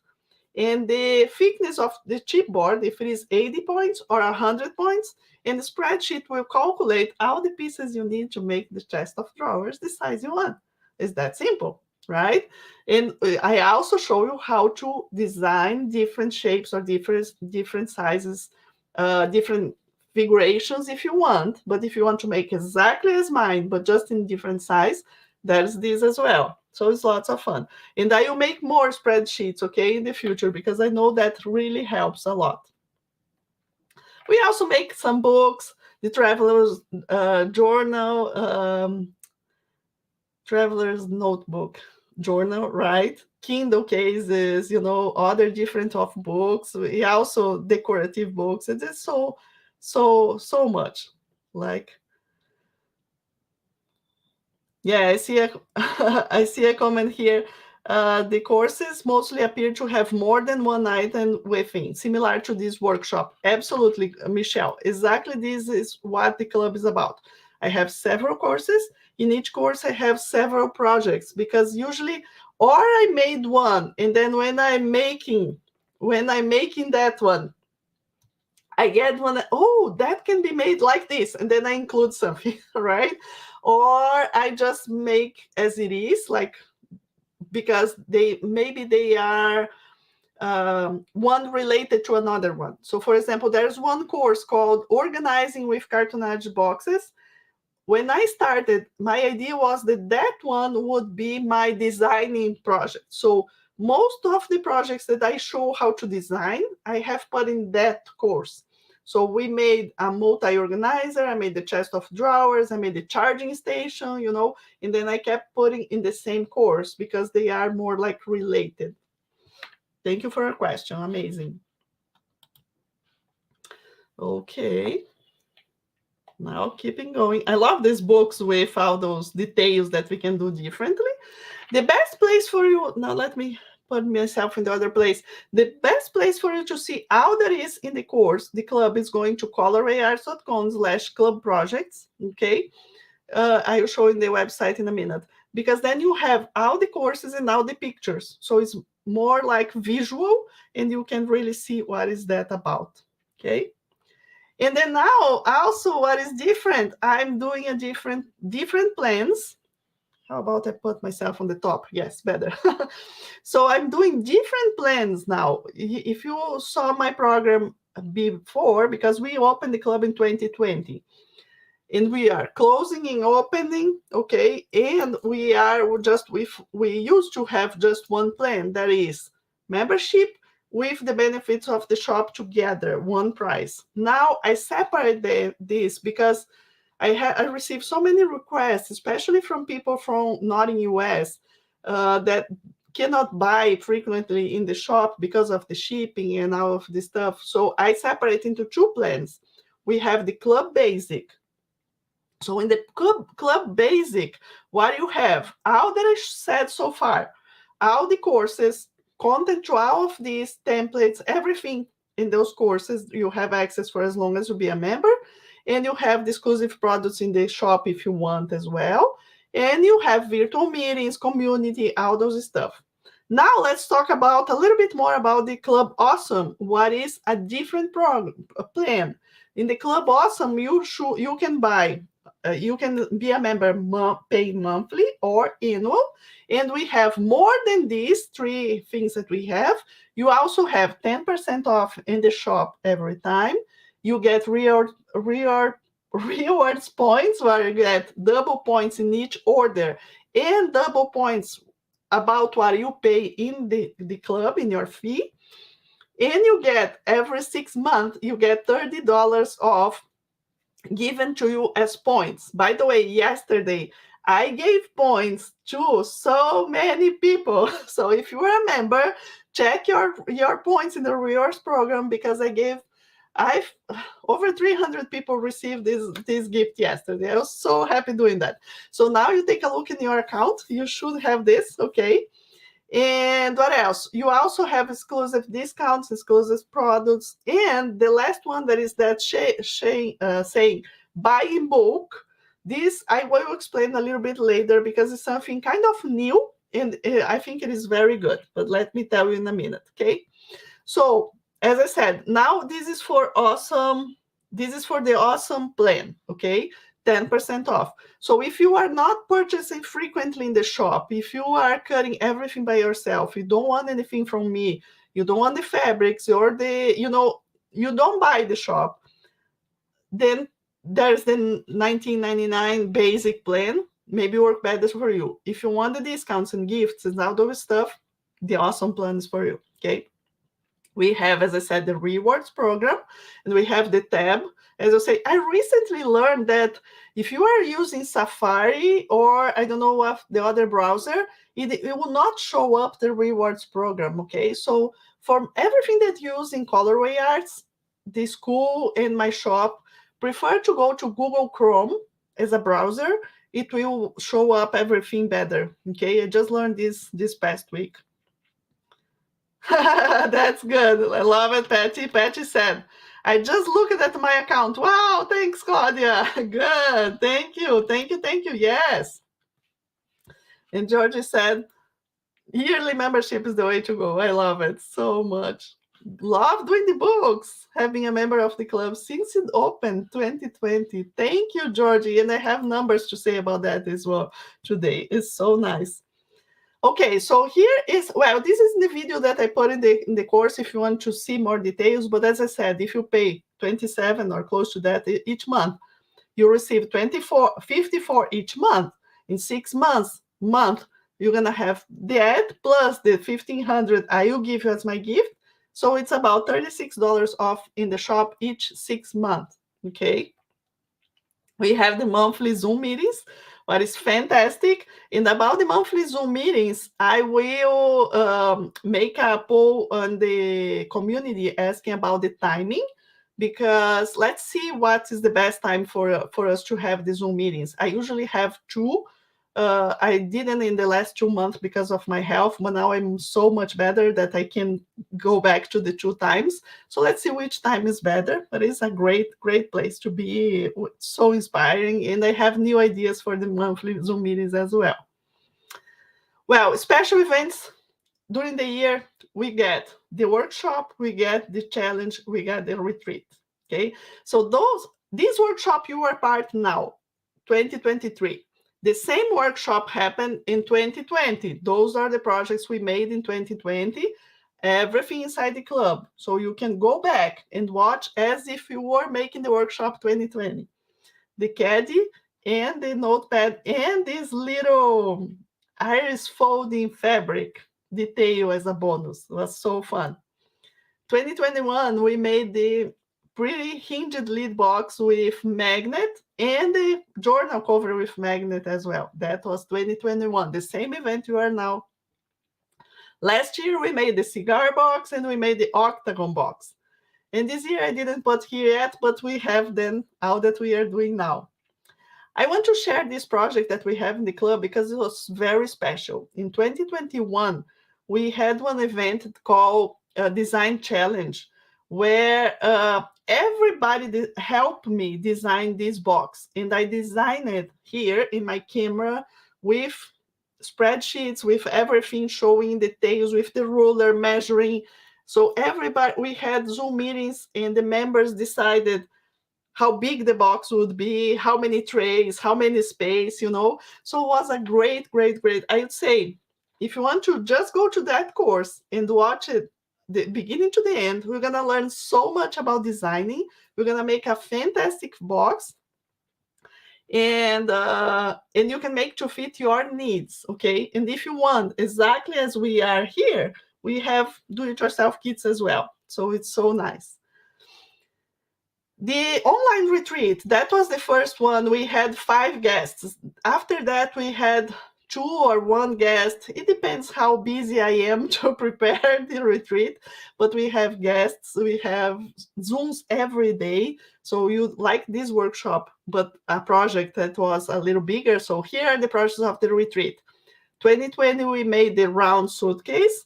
and the thickness of the chipboard, if it is 80 points or 100 points, and the spreadsheet will calculate all the pieces you need to make the chest of drawers the size you want. It's that simple, right? And I also show you how to design different shapes or different sizes, different figurations if you want. But if you want to make exactly as mine, but just in different size, there's this as well. So it's lots of fun. And I will make more spreadsheets, okay, in the future, because I know that really helps a lot. We also make some books, the Traveler's Journal, Traveler's Notebook Journal, right? Kindle cases, other different of books. We also decorative books. It is so much. Like, yeah, I see I see a comment here. The courses mostly appear to have more than one item within, similar to this workshop. Absolutely, Michelle. Exactly, this is what the club is about. I have several courses. In each course, I have several projects, because usually, or I made one, and then when I'm making that one, I get one, oh, that can be made like this, and then I include something, right? Or I just make as it is, like, because they are one related to another one. So for example, there's one course called Organizing with Cartonage Boxes. When I started, my idea was that one would be my designing project. So most of the projects that I show how to design, I have put in that course. So we made a multi-organizer, I made the chest of drawers, I made the charging station, and then I kept putting in the same course because they are more like related. Thank you for your question. Amazing. Okay. Now keeping going. I love these books with all those details that we can do differently. The best place for you, now let me put myself in the other place. The best place for you to see all that is in the course, the club, is going to colorwayarts.com/club projects. Okay. I will show you the website in a minute, because then you have all the courses and all the pictures. So it's more like visual, and you can really see what is that about. Okay. And then now also what is different, I'm doing a different plans. How about I put myself on the top? Yes, better. So I'm doing different plans now. If you saw my program before, because we opened the club in 2020, and we are closing and opening, okay, and we used to have just one plan, that is membership with the benefits of the shop together, one price. Now I separate this because I received so many requests, especially from people from not in US, that cannot buy frequently in the shop because of the shipping and all of this stuff. So I separate into two plans. We have the Club Basic. So in the Club Basic, what you have, all that I said so far, all the courses, content to all of these templates, everything in those courses, you have access for as long as you be a member. And you have the exclusive products in the shop if you want as well. And you have virtual meetings, community, all those stuff. Now let's talk about a little bit more about the Club Awesome. What is a different plan? In the Club Awesome, you can buy, you can be a member, pay monthly or annual. And we have more than these three things that we have. You also have 10% off in the shop every time. You get rewards points, where you get double points in each order and double points about what you pay in the club, in your fee. And you get every 6 months, you get $30 off given to you as points. By the way, yesterday I gave points to so many people. So if you're a member, check your points in the rewards program, because I've over 300 people received this gift yesterday. I was so happy doing that. So now you take a look in your account. You should have this, okay? And what else? You also have exclusive discounts, exclusive products, and the last one, that is that saying buy in bulk. This I will explain a little bit later, because it's something kind of new, and I think it is very good. But let me tell you in a minute, okay? So as I said, now this is for awesome. This is for the awesome plan, okay? 10% off. So if you are not purchasing frequently in the shop, if you are cutting everything by yourself, you don't want anything from me, you don't want the fabrics or you don't buy the shop, then there's the $19.99 basic plan, maybe work better for you. If you want the discounts and gifts and all those stuff, the awesome plan is for you, okay? We have, as I said, the rewards program, and we have the tab. As I say, I recently learned that if you are using Safari or I don't know what the other browser, it will not show up the rewards program, okay? So for everything that you use in Colorway Arts, the school and my shop, prefer to go to Google Chrome as a browser. It will show up everything better, okay? I just learned this past week. That's good. I love it, Patty. Patty said, I just looked at my account. Wow, thanks, Claudia. Good. Thank you. Thank you. Thank you. Yes. And Georgie said, yearly membership is the way to go. I love it so much. Love doing the books, having a member of the club since it opened 2020. Thank you, Georgie. And I have numbers to say about that as well today. It's so nice. Okay, so here is, well, this is the video that I put in the course if you want to see more details. But as I said, if you pay 27 or close to that each month, you receive 54 each month. In 6 months, you're gonna have that plus the 1,500 I will give you as my gift. So it's about $36 off in the shop each 6 months. Okay. We have the monthly Zoom meetings, what is fantastic. And about the monthly Zoom meetings, I will make a poll on the community asking about the timing, because let's see what is the best time for us to have the Zoom meetings. I usually have two I didn't in the last 2 months because of my health, but now I'm so much better that I can go back to the 2 times. So let's see which time is better. But it's a great place to be. So inspiring, and I have new ideas for the monthly Zoom meetings as well. Well, special events during the year, we get the workshop, we get the challenge, we get the retreat. Okay, so this workshop you are part now, 2023. The same workshop happened in 2020. Those are the projects we made in 2020. Everything inside the club. So you can go back and watch as if you were making the workshop 2020. The caddy and the notepad and this little iris folding fabric detail as a bonus. It was so fun. 2021, we made the pretty hinged lead box with magnet and the journal cover with magnet as well. That was 2021, the same event you are now. Last year, we made the cigar box and we made the octagon box. And this year, I didn't put here yet, but we have then all that we are doing now. I want to share this project that we have in the club because it was very special. In 2021, we had one event called Design Challenge, where everybody helped me design this box. And I designed it here in my camera with spreadsheets, with everything showing details, with the ruler measuring. So everybody, we had Zoom meetings and the members decided how big the box would be, how many trays, how many space, you know. So it was a great. I would say, if you want to just go to that course and watch it, the beginning to the end, we're gonna learn so much about designing. We're gonna make a fantastic box, and you can make to fit your needs, okay? And if you want, exactly as we are here, we have do-it-yourself kits as well. So it's so nice. The online retreat, that was the first one. We had 5 guests. After that, we had 2 or 1 guest. It depends how busy I am to prepare the retreat. But we have guests, we have Zooms every day. So you like this workshop, but a project that was a little bigger. So here are the projects of the retreat. 2020, we made the round suitcase.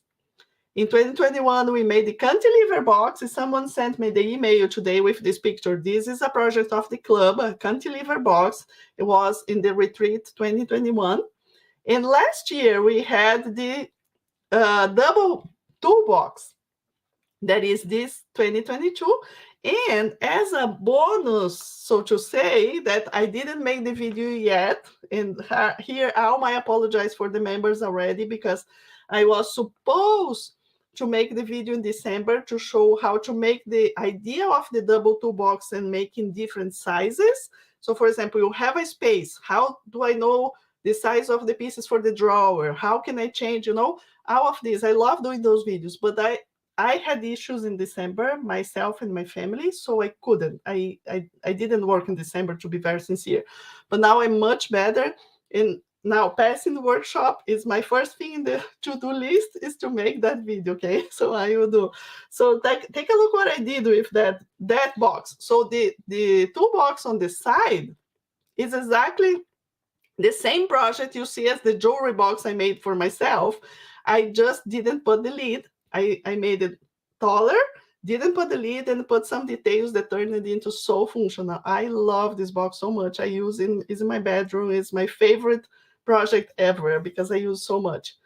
In 2021, we made the cantilever box. Someone sent me the email today with this picture. This is a project of the club, a cantilever box. It was in the retreat 2021. And last year, we had the double toolbox. That is this 2022. And as a bonus, so to say, that I didn't make the video yet. And here, I apologize for the members already because I was supposed to make the video in December to show how to make the idea of the double toolbox and making different sizes. So for example, you have a space. How do I know the size of the pieces for the drawer? How can I change, you know, all of this? I love doing those videos, but I had issues in December, myself and my family, so I couldn't. I didn't work in December, to be very sincere. But now I'm much better. And now passing the workshop is my first thing in the to-do list is to make that video, okay? So I will do. So take a look what I did with that box. So the toolbox on the side is exactly the same project you see as the jewelry box I made for myself. I just didn't put the lid. I made it taller, didn't put the lid, and put some details that turned it into so functional. I love this box so much. I use it, it's in my bedroom. It's my favorite project ever because I use so much.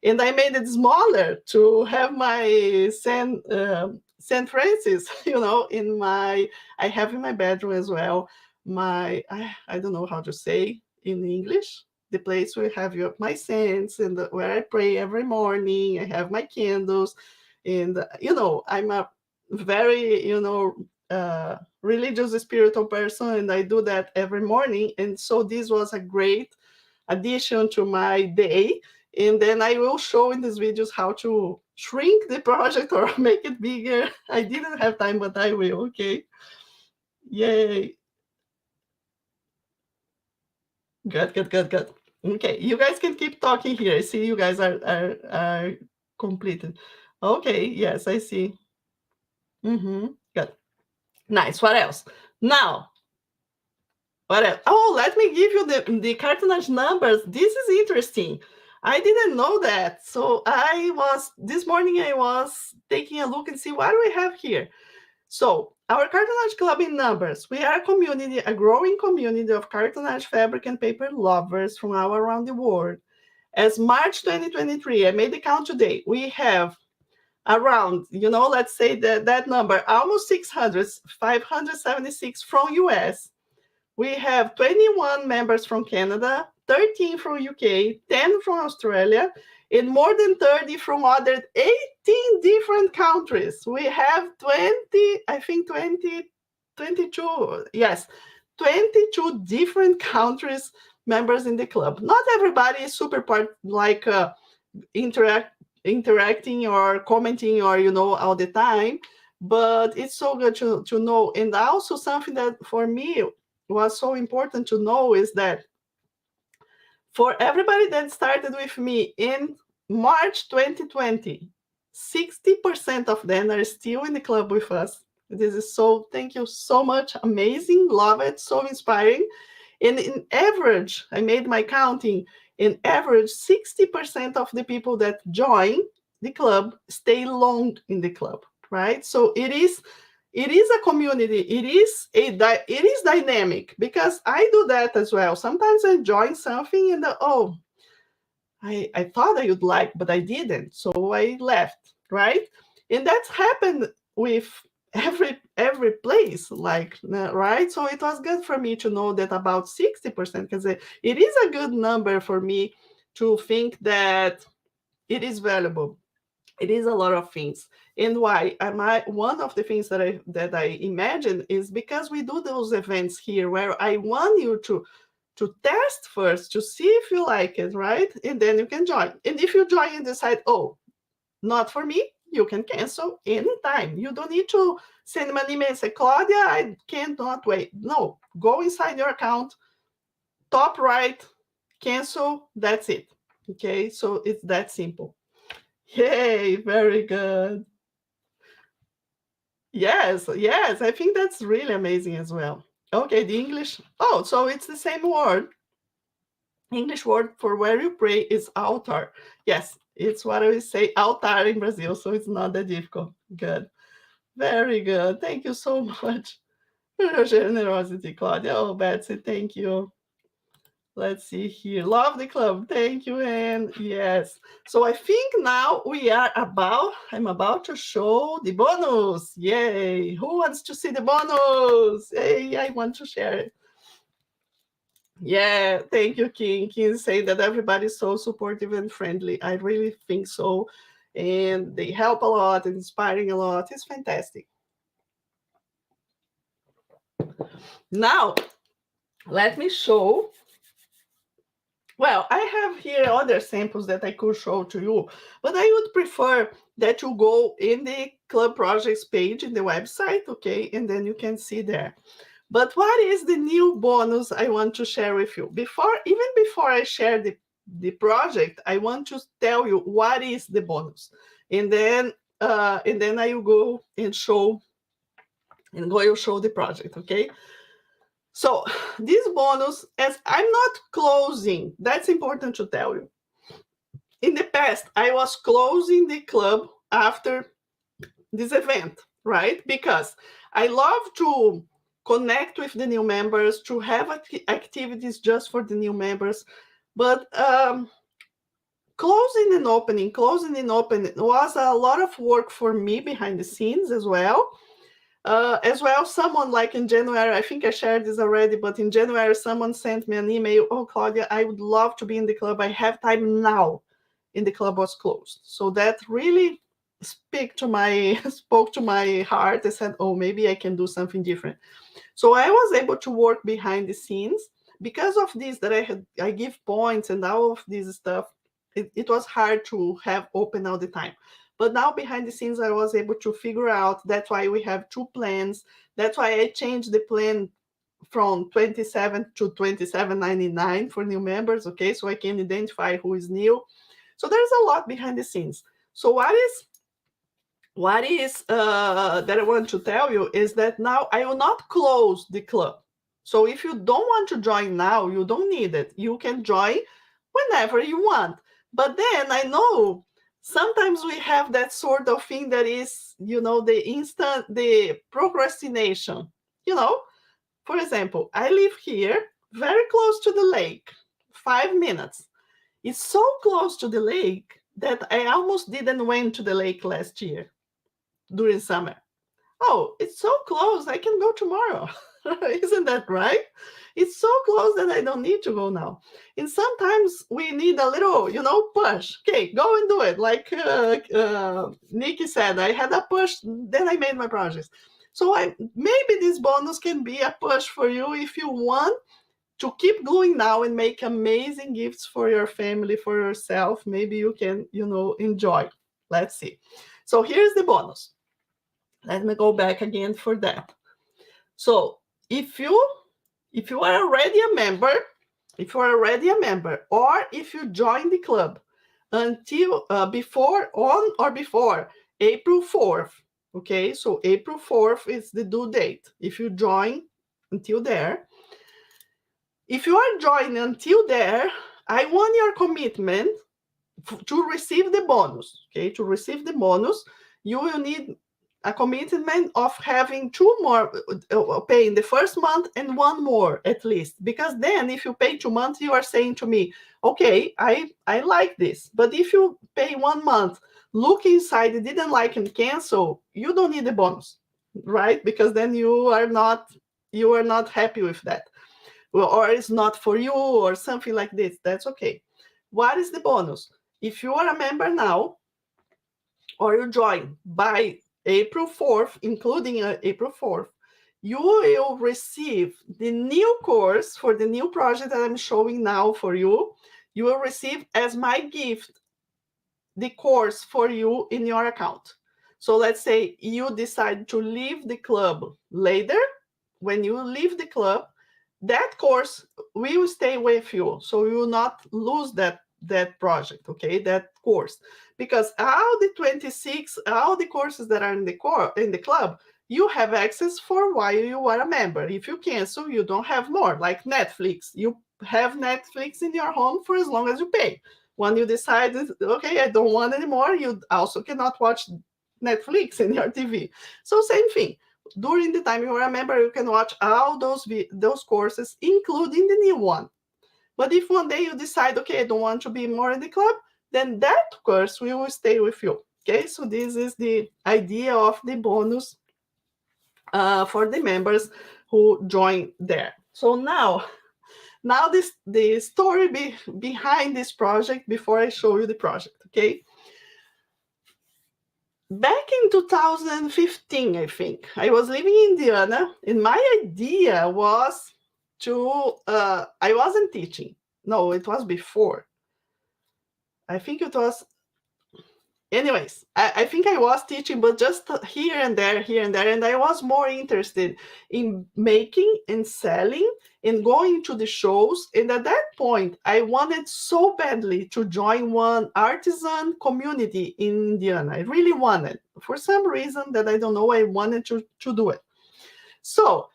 And I made it smaller to have my St. Francis, you know, I have in my bedroom as well. I don't know how to say in English, the place where I have my scents and where I pray every morning. I have my candles, and you know, I'm a very religious, spiritual person, and I do that every morning. And so this was a great addition to my day. And then I will show in these videos how to shrink the project or make it bigger. I didn't have time, but I will. Okay. Yay. Good. Okay, you guys can keep talking here. I see you guys are completed. Okay, yes, I see. Good. Nice. What else? Now, Oh, let me give you the cartonnage numbers. This is interesting. I didn't know that. So this morning I was taking a look and see what we have here. So our cartonnage club in numbers, we are a growing community of cartonnage fabric and paper lovers from all around the world. As March 2023, I made the count today, we have around, let's say that number, almost 600, 576 from US. We have 21 members from Canada, 13 from UK, 10 from Australia, and more than 30 from other 18 different countries. We have 22, yes, 22 different countries members in the club. Not everybody is super interacting or commenting or all the time, but it's so good to know. And also something that for me was so important to know is that for everybody that started with me in March 2020, 60% of them are still in the club with us. This is so, thank you so much. Amazing, love it, so inspiring. And in average, I made my counting, in average, 60% of the people that join the club stay long in the club, right? So it is a community. It is dynamic, because I do that as well. Sometimes I join something and I thought I would like, but I didn't, so I left, right? And that's happened with every place, right? So it was good for me to know that about 60%, because it is a good number for me to think that it is valuable. It is a lot of things. And why one of the things that I imagine is because we do those events here where I want you to test first to see if you like it, right? And then you can join. And if you join and decide, oh, not for me, you can cancel anytime. You don't need to send me an email and say, Claudia, I cannot wait. No, go inside your account, top right, cancel, that's it. Okay, so it's that simple. Yay, very good. Yes, I think that's really amazing as well. Okay, the English. Oh, so it's the same word. English word for where you pray is altar. Yes, it's what we say altar in Brazil, so it's not that difficult. Good. Very good. Thank you so much for your generosity, Claudia. Oh, Betsy, thank you. Let's see here. Love the club. Thank you, Anne. Yes. So I think now I'm about to show the bonus. Yay. Who wants to see the bonus? Hey, I want to share it. Yeah, thank you, King. King saying that everybody's so supportive and friendly. I really think so. And they help a lot, inspiring a lot. It's fantastic. Now, let me show. Well, I have here other samples that I could show to you, but I would prefer that you go in the Club Projects page in the website, okay? And then you can see there. But what is the new bonus I want to share with you? Even before I share the project, I want to tell you what is the bonus. And then I will go and show the project, okay? So this bonus, as I'm not closing, that's important to tell you. In the past, I was closing the club after this event, right? Because I love to connect with the new members, to have activities just for the new members. But closing and opening was a lot of work for me behind the scenes as well. Someone like in January, I think I shared this already, but in January, someone sent me an email. Oh, Claudia, I would love to be in the club. I have time now. And the club was closed. So that really spoke to my heart. I said, oh, maybe I can do something different. So I was able to work behind the scenes. Because of this, that I give points and all of this stuff, it was hard to have open all the time. But now behind the scenes, I was able to figure out. That's why we have two plans. That's why I changed the plan from 27 to 27.99 for new members. Okay, so I can identify who is new. So there's a lot behind the scenes. So what is that I want to tell you is that now I will not close the club. So if you don't want to join now, you don't need it. You can join whenever you want. But then I know sometimes we have that sort of thing that is, the procrastination. You know, for example, I live here very close to the lake, 5 minutes. It's so close to the lake that I almost didn't went to the lake last year during summer. Oh, it's so close. I can go tomorrow. Isn't that right? It's so close that I don't need to go now. And sometimes we need a little, push. Okay, go and do it. Like Nikki said, I had a push, then I made my projects. So maybe this bonus can be a push for you if you want to keep going now and make amazing gifts for your family, for yourself. Maybe you can, enjoy. Let's see. So here's the bonus. Let me go back again for that. So if you are already a member, or if you join the club until before April 4th, okay? So April 4th is the due date. If you join until there, if you are joining until there, I want your commitment to receive the bonus, okay? To receive the bonus, you will need a commitment of having 2 more, paying the first month and 1 more at least. Because then if you pay 2 months, you are saying to me, okay, I like this. But if you pay 1 month, look inside, you didn't like and cancel, you don't need the bonus, right? Because then you are not happy with that. Or it's not for you or something like this. That's okay. What is the bonus? If you are a member now, or you join by April 4th, including April 4th, you will receive the new course for the new project that I'm showing now for you. You will receive as my gift the course for you in your account. So let's say you decide to leave the club later. When you leave the club, that course will stay with you. So you will not lose that project, okay, that course. Because all the courses that are in the club, you have access for while you are a member. If you cancel, you don't have more. Like Netflix, you have Netflix in your home for as long as you pay. When you decide, okay, I don't want anymore, you also cannot watch Netflix in your TV. So same thing. During the time you are a member, you can watch all those courses, including the new one. But if one day you decide, okay, I don't want to be more in the club, then that course will stay with you. Okay, so this is the idea of the bonus for the members who join there. So now the story behind this project before I show you the project, okay? Back in 2015, I think, I was living in Indiana, and my idea was to, I wasn't teaching. No, it was before. I think it was, anyways, I think I was teaching, but just here and there, and I was more interested in making and selling and going to the shows. And at that point, I wanted so badly to join one artisan community in Indiana. I really wanted. For some reason that I don't know, I wanted to do it. So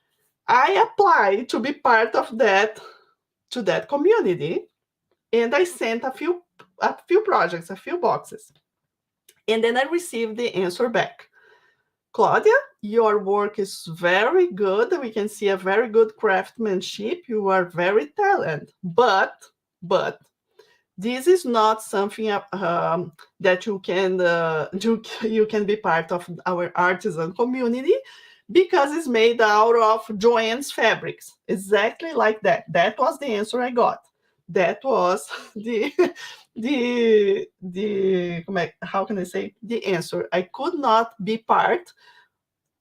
I applied to be part of that community, and I sent a few projects, a few boxes. And then I received the answer back. Claudia, your work is very good. We can see a very good craftsmanship. You are very talented. But this is not something that you can be part of our artisan community, because it's made out of Joann's fabrics. Exactly like that. That was the answer I got. That was how can I say, the answer. I could not be part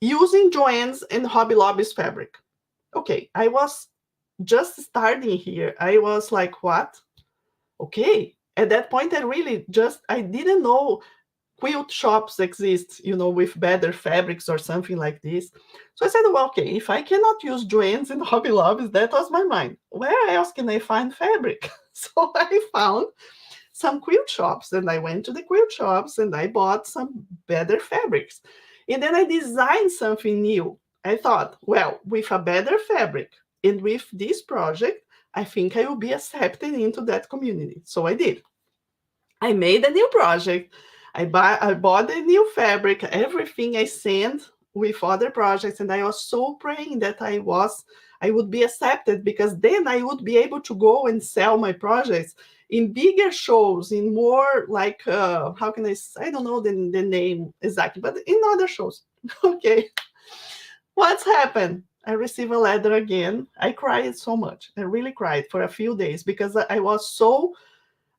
using Joann's and Hobby Lobby's fabric. Okay, I was just starting here. I was like, what? Okay. At that point, I didn't know quilt shops exist, with better fabrics or something like this. So I said, well, okay, if I cannot use Joann's and Hobby Lobbies, that was my mind. Where else can I find fabric? So I found some quilt shops, and I went to the quilt shops and I bought some better fabrics. And then I designed something new. I thought, well, with a better fabric And with this project, I think I will be accepted into that community. So I did. I made a new project. I bought a new fabric, everything I sent with other projects, and I was so praying that I would be accepted, because then I would be able to go and sell my projects in bigger shows, in more like how can I say? I don't know the name exactly, but in other shows. Okay, what's happened? I received a letter again. I cried so much. I really cried for a few days because I was so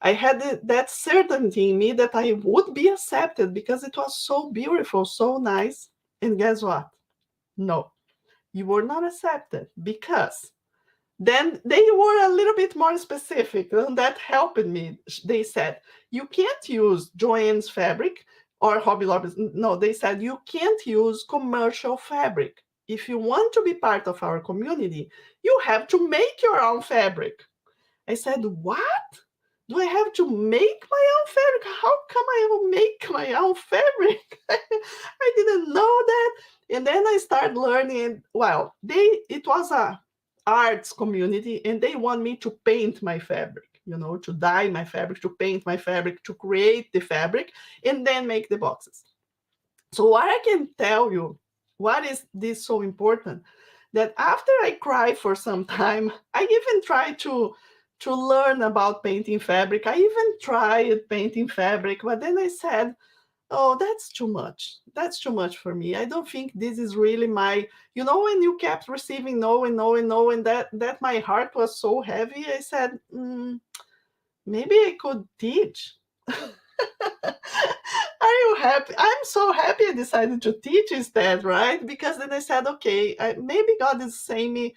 I had that certainty in me that I would be accepted because it was so beautiful, so nice. And guess what? No, you were not accepted, because then they were a little bit more specific, and that helped me. They said, you can't use Joann's fabric or Hobby Lobby's. No, they said, you can't use commercial fabric. If you want to be part of our community, you have to make your own fabric. I said, what? Do I have to make my own fabric? How come I will make my own fabric? I didn't know that. And then I started learning. Well, it was a arts community, and they want me to paint my fabric, to dye my fabric, to paint my fabric, to create the fabric, and then make the boxes. So what I can tell you, what is this so important, that after I cried for some time, I even tried to learn about painting fabric. I even tried painting fabric, but then I said, oh, that's too much. That's too much for me. I don't think this is really my, when you kept receiving no and no and no, and that my heart was so heavy, I said, maybe I could teach. Are you happy? I'm so happy I decided to teach instead, right? Because then I said, okay, maybe God is saying me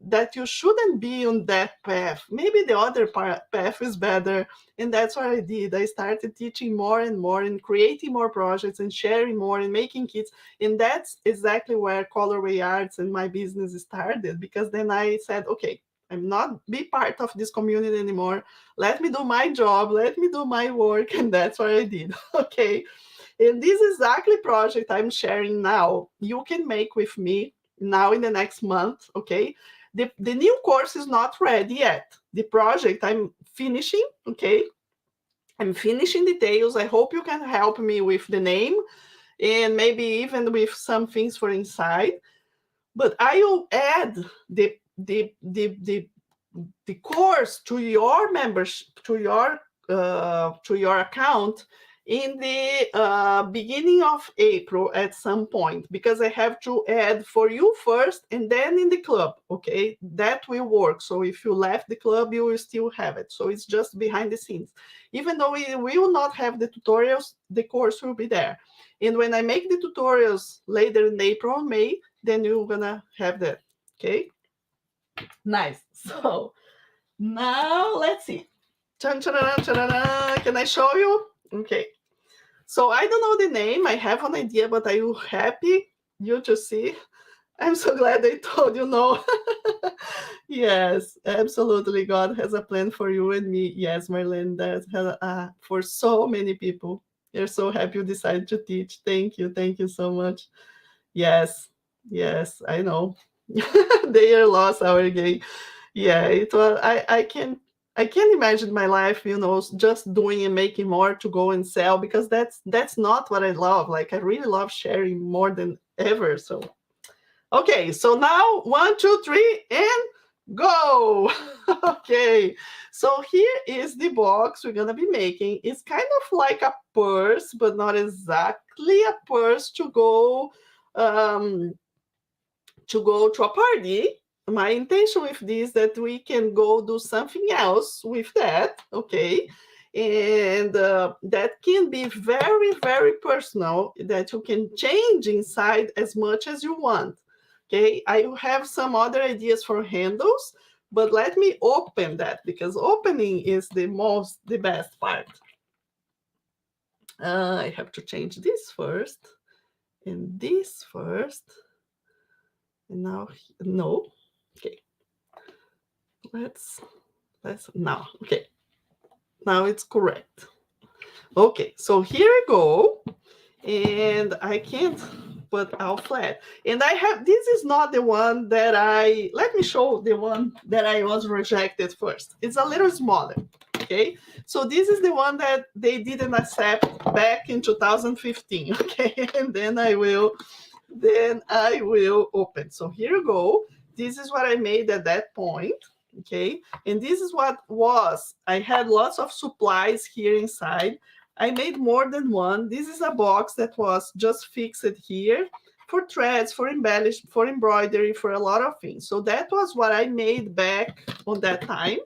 that you shouldn't be on that path. Maybe the other path is better. And that's what I did. I started teaching more and more, and creating more projects, and sharing more, and making kits. And that's exactly where Colorway Arts and my business started, because then I said, okay, I'm not be part of this community anymore. Let me do my job. Let me do my work. And that's what I did. Okay. And this exactly project I'm sharing now, you can make with me now in the next month. Okay. The new course is not ready yet. The project I'm finishing. Okay. I'm finishing details. I hope you can help me with the name, and maybe even with some things for inside. But I will add the course to your members, to your account in the beginning of April at some point, because I have to add for you first and then in the club. Okay, that will work. So if you left the club, you will still have it. So it's just behind the scenes. Even though we will not have the tutorials, the course will be there. And when I make the tutorials later in April or May, then you're gonna have that. Okay, nice. So now let's see. Can I show you? Okay. So I don't know the name. I have an idea, but are you happy you to see? I'm so glad I told you no. Yes, absolutely. God has a plan for you and me. Yes, Marlene, that has for so many people. You're so happy you decided to teach. Thank you. Thank you so much. Yes, yes, I know. They are lost our game. Yeah, it was. I can't imagine my life, just doing and making more to go and sell, because that's not what I love. Like, I really love sharing more than ever. So okay, so now 1, 2, 3, and go. Okay, so here is the box we're gonna be making. It's kind of like a purse, but not exactly a purse um, to go to a party. My intention with this that we can go do something else with that, okay? And that can be very, very personal, that you can change inside as much as you want. Okay, I have some other ideas for handles, but let me open that, because opening is the best part. I have to change this first, and this first. And now, no. Okay. Let's now. Okay. Now it's correct. Okay, so here I go. And I can't put out flat. And I have, this is not the one that let me show the one that I was rejected first. It's a little smaller, okay? So this is the one that they didn't accept back in 2015, okay? And then I will open. So here you go. This is what I made at that point, okay? And this is what was, I had lots of supplies here inside. I made more than one. This is a box that was just fixed here for threads, for embellish, for embroidery, for a lot of things. So that was what I made back on that time.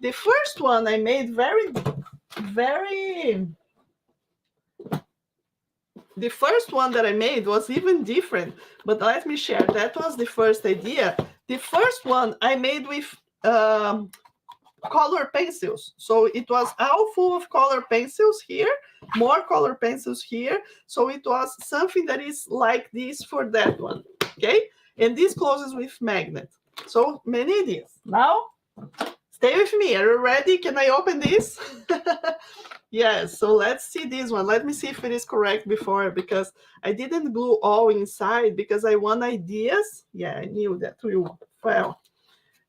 The first one I made the first one that I made was even different, but let me share. That was the first idea. The first one I made with color pencils. So it was all full of color pencils here, more color pencils here. So it was something that is like this for that one, okay? And this closes with magnet. So many ideas. Now, stay with me. Are you ready? Can I open this? Yes, so let's see this one. Let me see if it is correct before, because I didn't glue all inside because I want ideas. Yeah, I knew that you, well,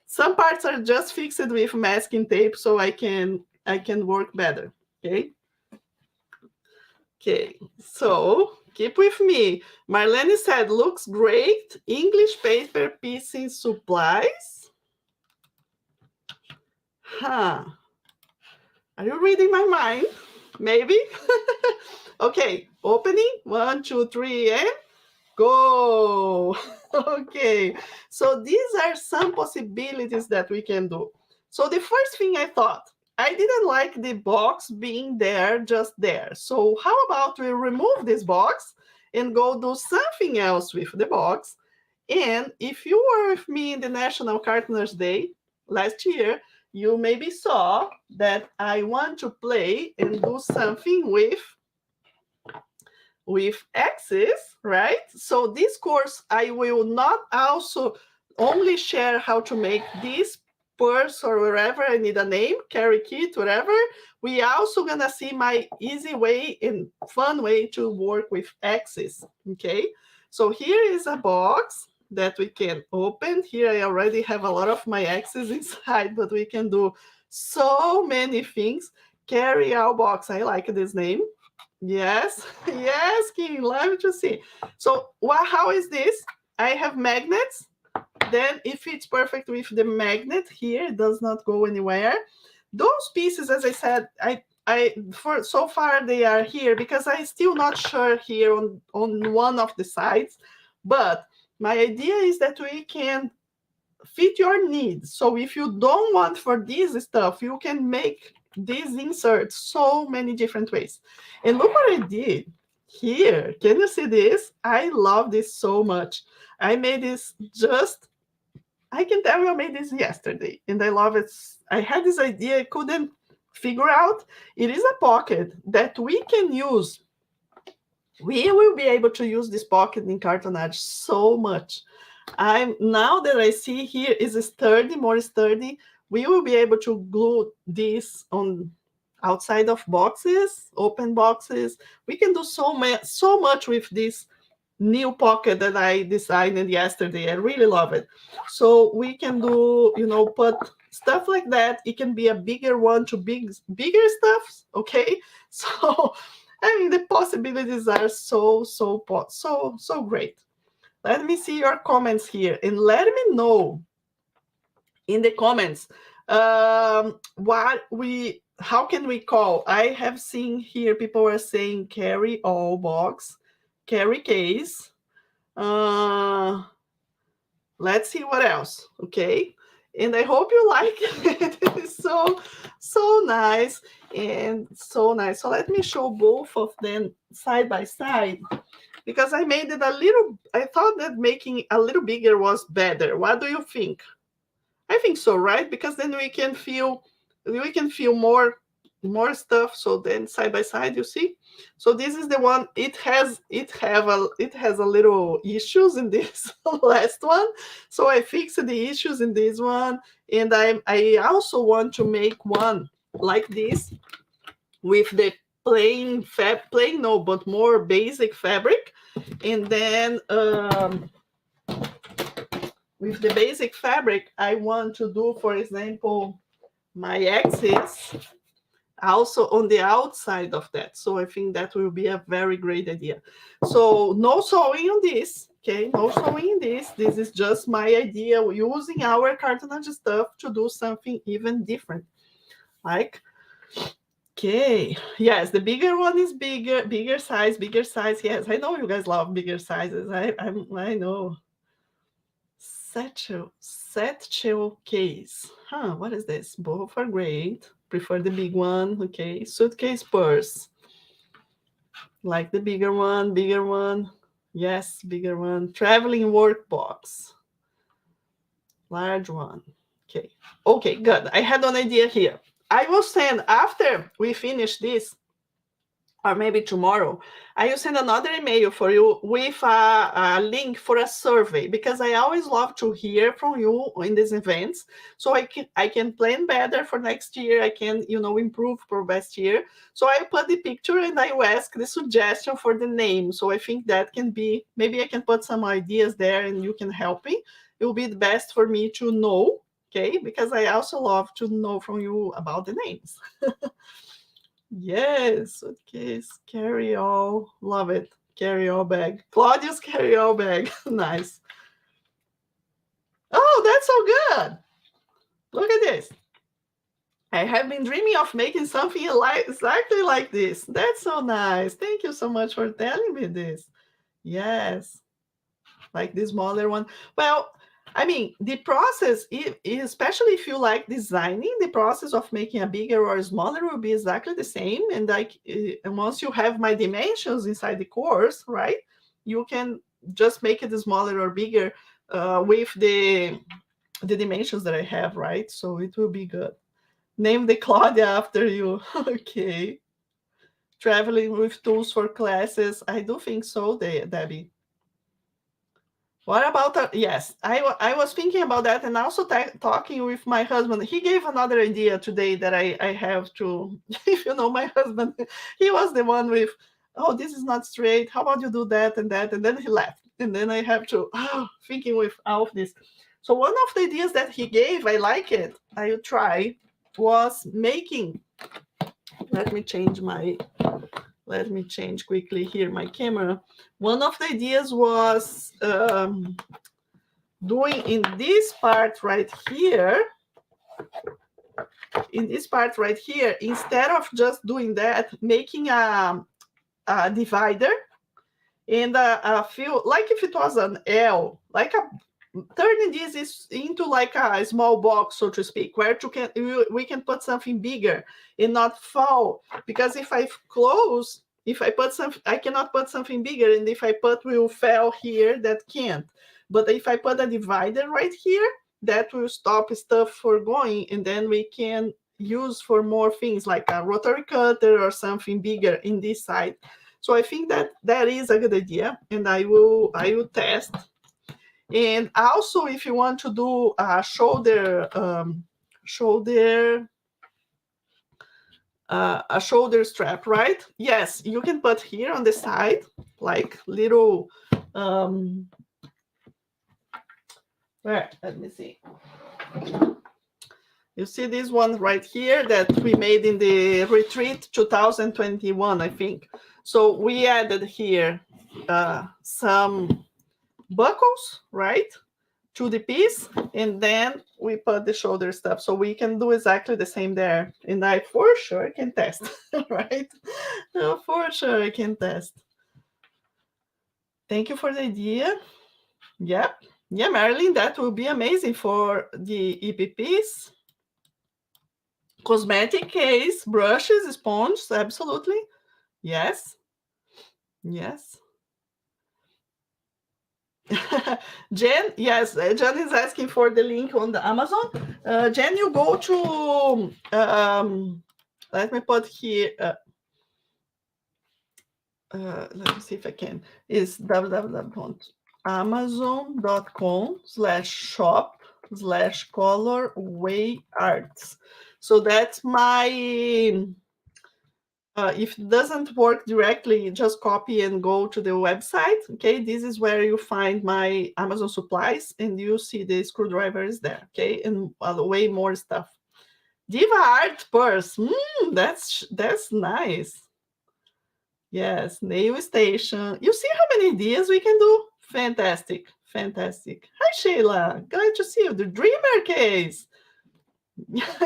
some parts are just fixed with masking tape so I can work better, okay? Okay, so keep with me. Marlene said, looks great. English paper piecing supplies. Huh. Are you reading my mind? Maybe? Okay, opening. 1, 2, 3, and go. Okay, so these are some possibilities that we can do. So the first thing I thought, I didn't like the box being there, just there. So how about we remove this box and go do something else with the box? And if you were with me in the National Cartooners Day last year, you maybe saw that I want to play and do something with axes, right? So this course, I will not also only share how to make this purse or wherever I need a name, carry kit, whatever. We also gonna see my easy way and fun way to work with axes, okay? So here is a box that we can open. Here I already have a lot of my axes inside, but we can do so many things. Carry out box, I like this name. Yes, yes, King, love to see. So how is this? I have magnets. Then it fits perfect with the magnet here. It does not go anywhere. Those pieces, as I said, for so far they are here because I'm still not sure here on one of the sides. But my idea is that we can fit your needs. So if you don't want for this stuff, you can make these inserts so many different ways. And look what I did here. Can you see this? I love this so much. I made this I can tell you I made this yesterday and I love it. I had this idea I couldn't figure out. It is a pocket that we can use. We will be able to use this pocket in cartonnage so much. Now that I see here is sturdy, more sturdy, we will be able to glue this on outside of boxes, open boxes. We can do so much with this new pocket that I designed yesterday. I really love it. So we can do, put stuff like that. It can be a bigger one to bigger stuff, okay? So, I mean, the possibilities are so great. Let me see your comments here and let me know in the comments how can we call. I have seen here people are saying carry all box, carry case. Let's see what else, okay? And I hope you like it. It is so nice and so nice. So let me show both of them side by side, because I made it I thought that making a little bigger was better. What do you think? I think so, right? Because then we can feel more stuff. So then side by side, you see. So this is the one. It has a little issues in this last one. So I fixed the issues in this one, and I also want to make one like this with the plain no, but more basic fabric. And then with the basic fabric, I want to do, for example, my axis also on the outside of that. So I think that will be a very great idea. So no sewing on this, okay? No sewing in this. This is just my idea using our cartonage stuff to do something even different. Like, okay, yes, the bigger one is bigger size. Yes, I know you guys love bigger sizes. I know. Satchel case. Huh, what is this? Both are great. Prefer the big one. Okay, suitcase purse. Like the bigger one. Yes, bigger one. Traveling work box. Large one. Okay. Okay, good. I had an idea here. I will send, after we finish this, or maybe tomorrow, I will send another email for you with a link for a survey, because I always love to hear from you in these events, so I can plan better for next year. I can, improve for best year. So I put the picture and I will ask the suggestion for the name. So I think that can be, maybe I can put some ideas there and you can help me. It will be the best for me to know, okay? Because I also love to know from you about the names. Yes, suitcase, carry-all, love it. Carry-all bag. Claudia's carry-all bag. Nice. Oh, that's so good. Look at this. I have been dreaming of making something exactly like this. That's so nice. Thank you so much for telling me this. Yes, like the smaller one. Well, I mean, the process, especially if you like designing, the process of making a bigger or smaller will be exactly the same. And and once you have my dimensions inside the course, right, you can just make it smaller or bigger with the dimensions that I have, right? So it will be good. Name the Claudia after you. Okay. Traveling with tools for classes. I do think so, Debbie. What about yes, I was thinking about that, and also talking with my husband. He gave another idea today that I have to, if you know my husband, he was the one with, oh, this is not straight. How about you do that and that? And then he left. And then I have to, thinking with all of this. So one of the ideas that he gave, I like it, I will try, was making, let me change quickly here my camera. One of the ideas was doing in this part right here, instead of just doing that, making a divider and a few, like if it was an L, like turning this into like a small box, so to speak, where we can put something bigger and not fall. Because if I put something, I cannot put something bigger, and if I put will fall here, that can't. But if I put a divider right here, that will stop stuff for going, and then we can use for more things like a rotary cutter or something bigger in this side. So I think that is a good idea, and I will test. And also, if you want to do a shoulder strap, right? Yes, you can put here on the side like little where, let me see. You see this one right here that we made in the retreat 2021, I think. So we added here some buckles, right, to the piece, and then we put the shoulder stuff. So we can do exactly the same there. And I for sure can test, right? For sure I can test. Thank you for the idea. Yep. Yeah, Marilyn, that will be amazing for the EPPs. Cosmetic case, brushes, sponges, absolutely. Yes. Yes. Jen, yes, Jen is asking for the link on the Amazon. Jen, you go to, let me put here, let me see if I can, is www.amazon.com/shop/colorway arts. So that's my if it doesn't work directly, just copy and go to the website. Okay, this is where you find my Amazon supplies, and you see the screwdriver is there. Okay, and way more stuff. Diva Art Purse. That's nice. Yes, nail station. You see how many ideas we can do? Fantastic, fantastic. Hi, Sheila. Glad to see you. The Dreamer case.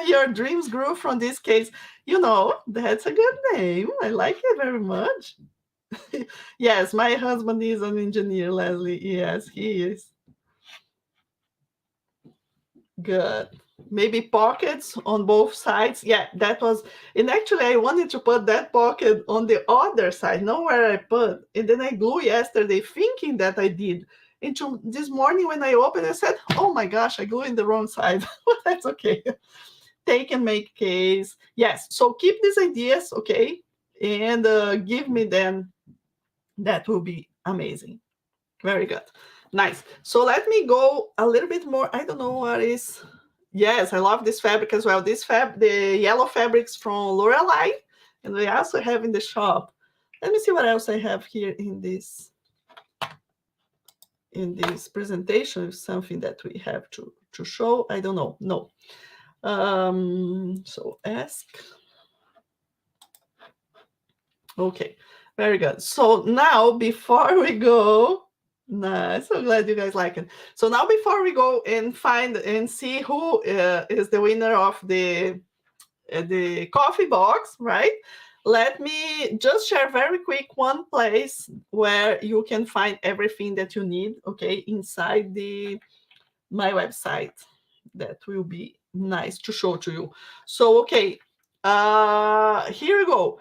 Your dreams grew from this case. You know, that's a good name. I like it very much. Yes, my husband is an engineer, Leslie. Yes, he is. Good. Maybe pockets on both sides. Yeah, that was, and actually I wanted to put that pocket on the other side, not where I put. And then I glue yesterday thinking that I did. And this morning when I opened, I said, oh my gosh, I glued in the wrong side. But that's okay. Take and make case. Yes, so keep these ideas, okay? And give me them. That will be amazing. Very good. Nice. So let me go a little bit more. I don't know what is. Yes, I love this fabric as well. The yellow fabrics from Lorelei, and we also have in the shop. Let me see what else I have here in this presentation. Something that we have to show. I don't know. No. So ask. Okay, very good. So now before we go, nice. So glad you guys like it. So now before we go and find and see who is the winner of the coffee box, right? Let me just share very quick one place where you can find everything that you need, okay, inside my website. That will be nice to show to you. So, okay, here we go.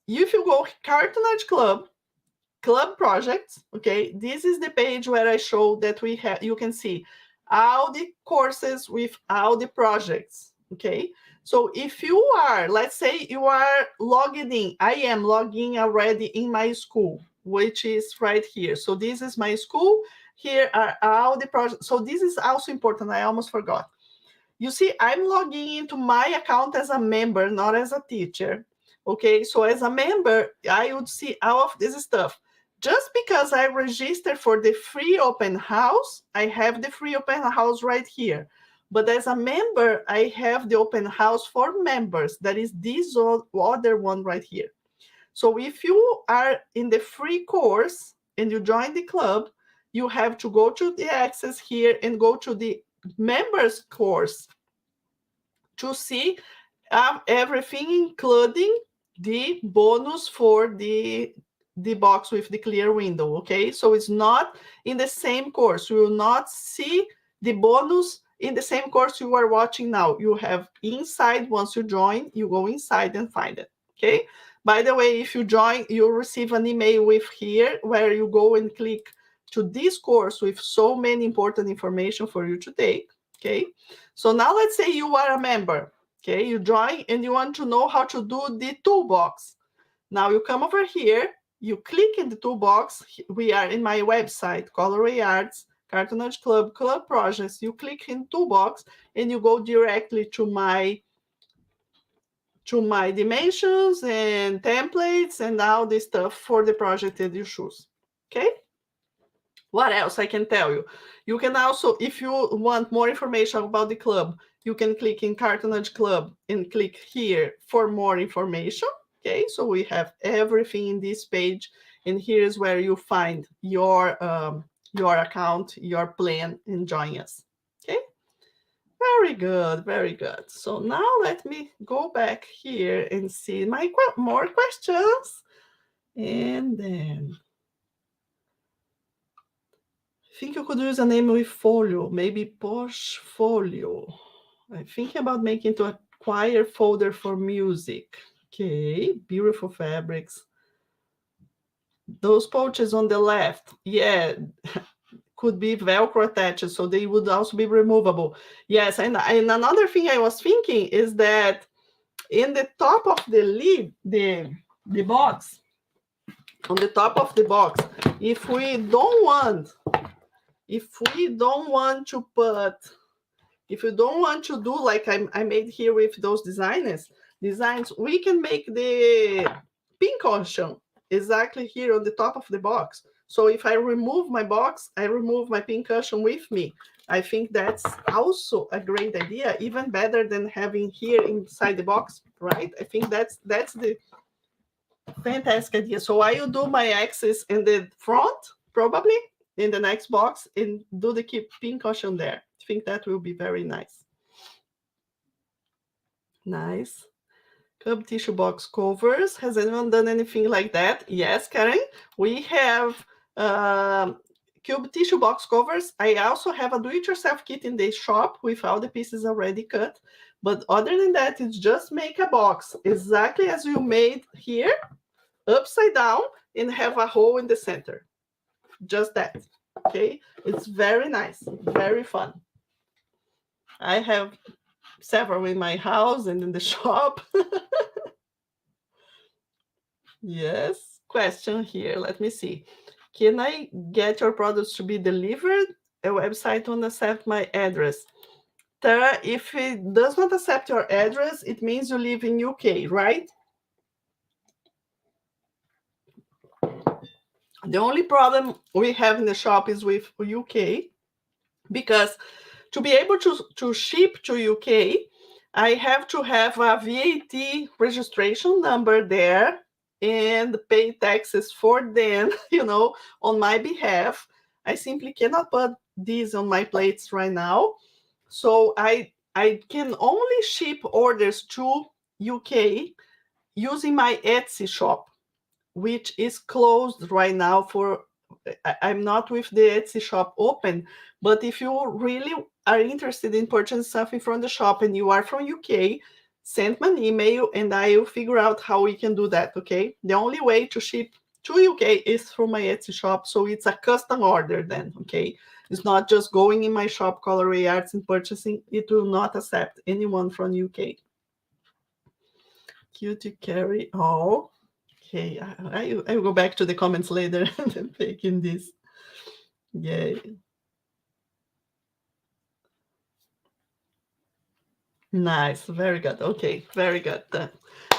If you go Cartoon Art Club projects, okay, this is the page where I show that we have, you can see all the courses with all the projects, okay? So if you are, let's say you are logged in, I am logging already in my school, which is right here. So this is my school. Here are all the projects. So this is also important. I almost forgot. You see, I'm logging into my account as a member, not as a teacher. Okay, so as a member, I would see all of this stuff. Just because I registered for the free open house, I have the free open house right here. But as a member, I have the open house for members. That is this other one right here. So if you are in the free course and you join the club, you have to go to the access here and go to the members course to see everything, including the bonus for the box with the clear window, okay? So it's not in the same course. You will not see the bonus in the same course you are watching now. You have inside, once you join, you go inside and find it, okay? By the way, if you join, you'll receive an email with here where you go and click to this course with so many important information for you to take, okay? So now let's say you are a member, okay? You join and you want to know how to do the toolbox. Now you come over here, you click in the toolbox. We are in my website, Colorway Arts, Cartoon Art Club projects. You click in toolbox and you go directly to my dimensions and templates and all this stuff for the project that you choose, okay? What else I can tell you? You can also, if you want more information about the club, you can click in Cartoon Art Club and click here for more information. Okay, so we have everything in this page, and here's where you find your account, your plan, and join us. Okay, very good, very good. So now let me go back here and see my more questions, and then I think you could use a name with folio, maybe Portfolio. I'm thinking about making to a choir folder for music. Okay, beautiful fabrics. Those pouches on the left, yeah, could be Velcro attached, so they would also be removable. Yes, and another thing I was thinking is that in the top of the lid, the box, on the top of the box, if we don't want to put, if you don't want to do like I made here with those designs, we can make the pin cushion exactly here on the top of the box. So if I remove my box, I remove my pin cushion with me. I think that's also a great idea, even better than having here inside the box, right? I think that's the fantastic idea. So I will do my axis in the front, probably in the next box, and do the pin cushion there. I think that will be very nice. Nice. Cub tissue box covers. Has anyone done anything like that? Yes, Karen. We have cube tissue box covers. I also have a do-it-yourself kit in the shop with all the pieces already cut. But other than that, it's just make a box exactly as you made here, upside down, and have a hole in the center. Just that. Okay. It's very nice, very fun. I have several in my house and in the shop. Yes. Question here. Let me see. Can I get your products to be delivered? A website won't accept my address. Tara, if it does not accept your address, it means you live in UK, right? The only problem we have in the shop is with UK, because to be able to ship to UK, I have to have a VAT registration number there and pay taxes for them, on my behalf. I simply cannot put these on my plates right now. So I can only ship orders to UK using my Etsy shop, which is closed right now for I'm not with the Etsy shop open. But if you really are interested in purchasing something from the shop and you are from UK, send me an email and I will figure out how we can do that, okay? The only way to ship to UK is through my Etsy shop, so it's a custom order then, okay? It's not just going in my shop, Colorway Arts, and purchasing. It will not accept anyone from UK. Cutie carry all. Okay, I will go back to the comments later and taking this. Yay. Nice, very good. Okay, very good.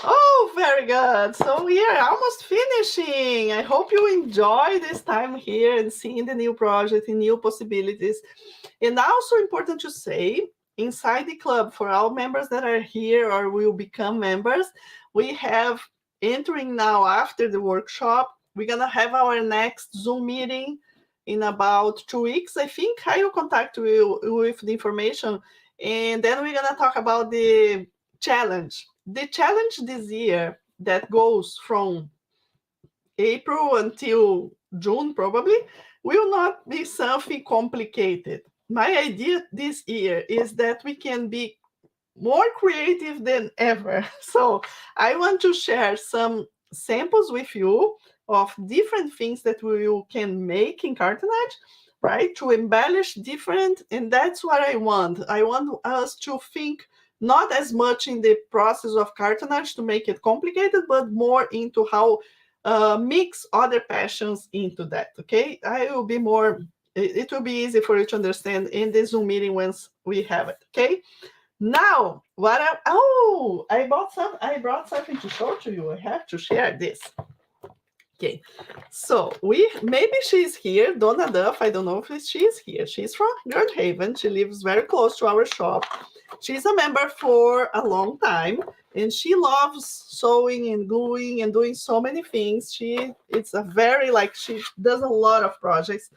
Oh, very good. So we are almost finishing. I hope you enjoy this time here and seeing the new project and new possibilities. And also important to say, inside the club, for all members that are here or will become members, we have entering now after the workshop. We're gonna have our next Zoom meeting in about 2 weeks. I think I will contact you with the information, and then we're gonna talk about the challenge. The challenge this year that goes from April until June probably will not be something complicated. My idea this year is that we can be more creative than ever. So I want to share some samples with you of different things that we can make in Cartonage, right? To embellish different, and that's what I want. I want us to think not as much in the process of Cartonage to make it complicated, but more into how mix other passions into that, okay? I will be more, it will be easy for you to understand in the Zoom meeting once we have it, okay? Now, I brought something to show to you. I have to share this. Okay, so maybe she's here, Donna Duff. I don't know if she's here. She's from Grand Haven. She lives very close to our shop. She's a member for a long time, and she loves sewing and gluing and doing so many things. She does a lot of projects.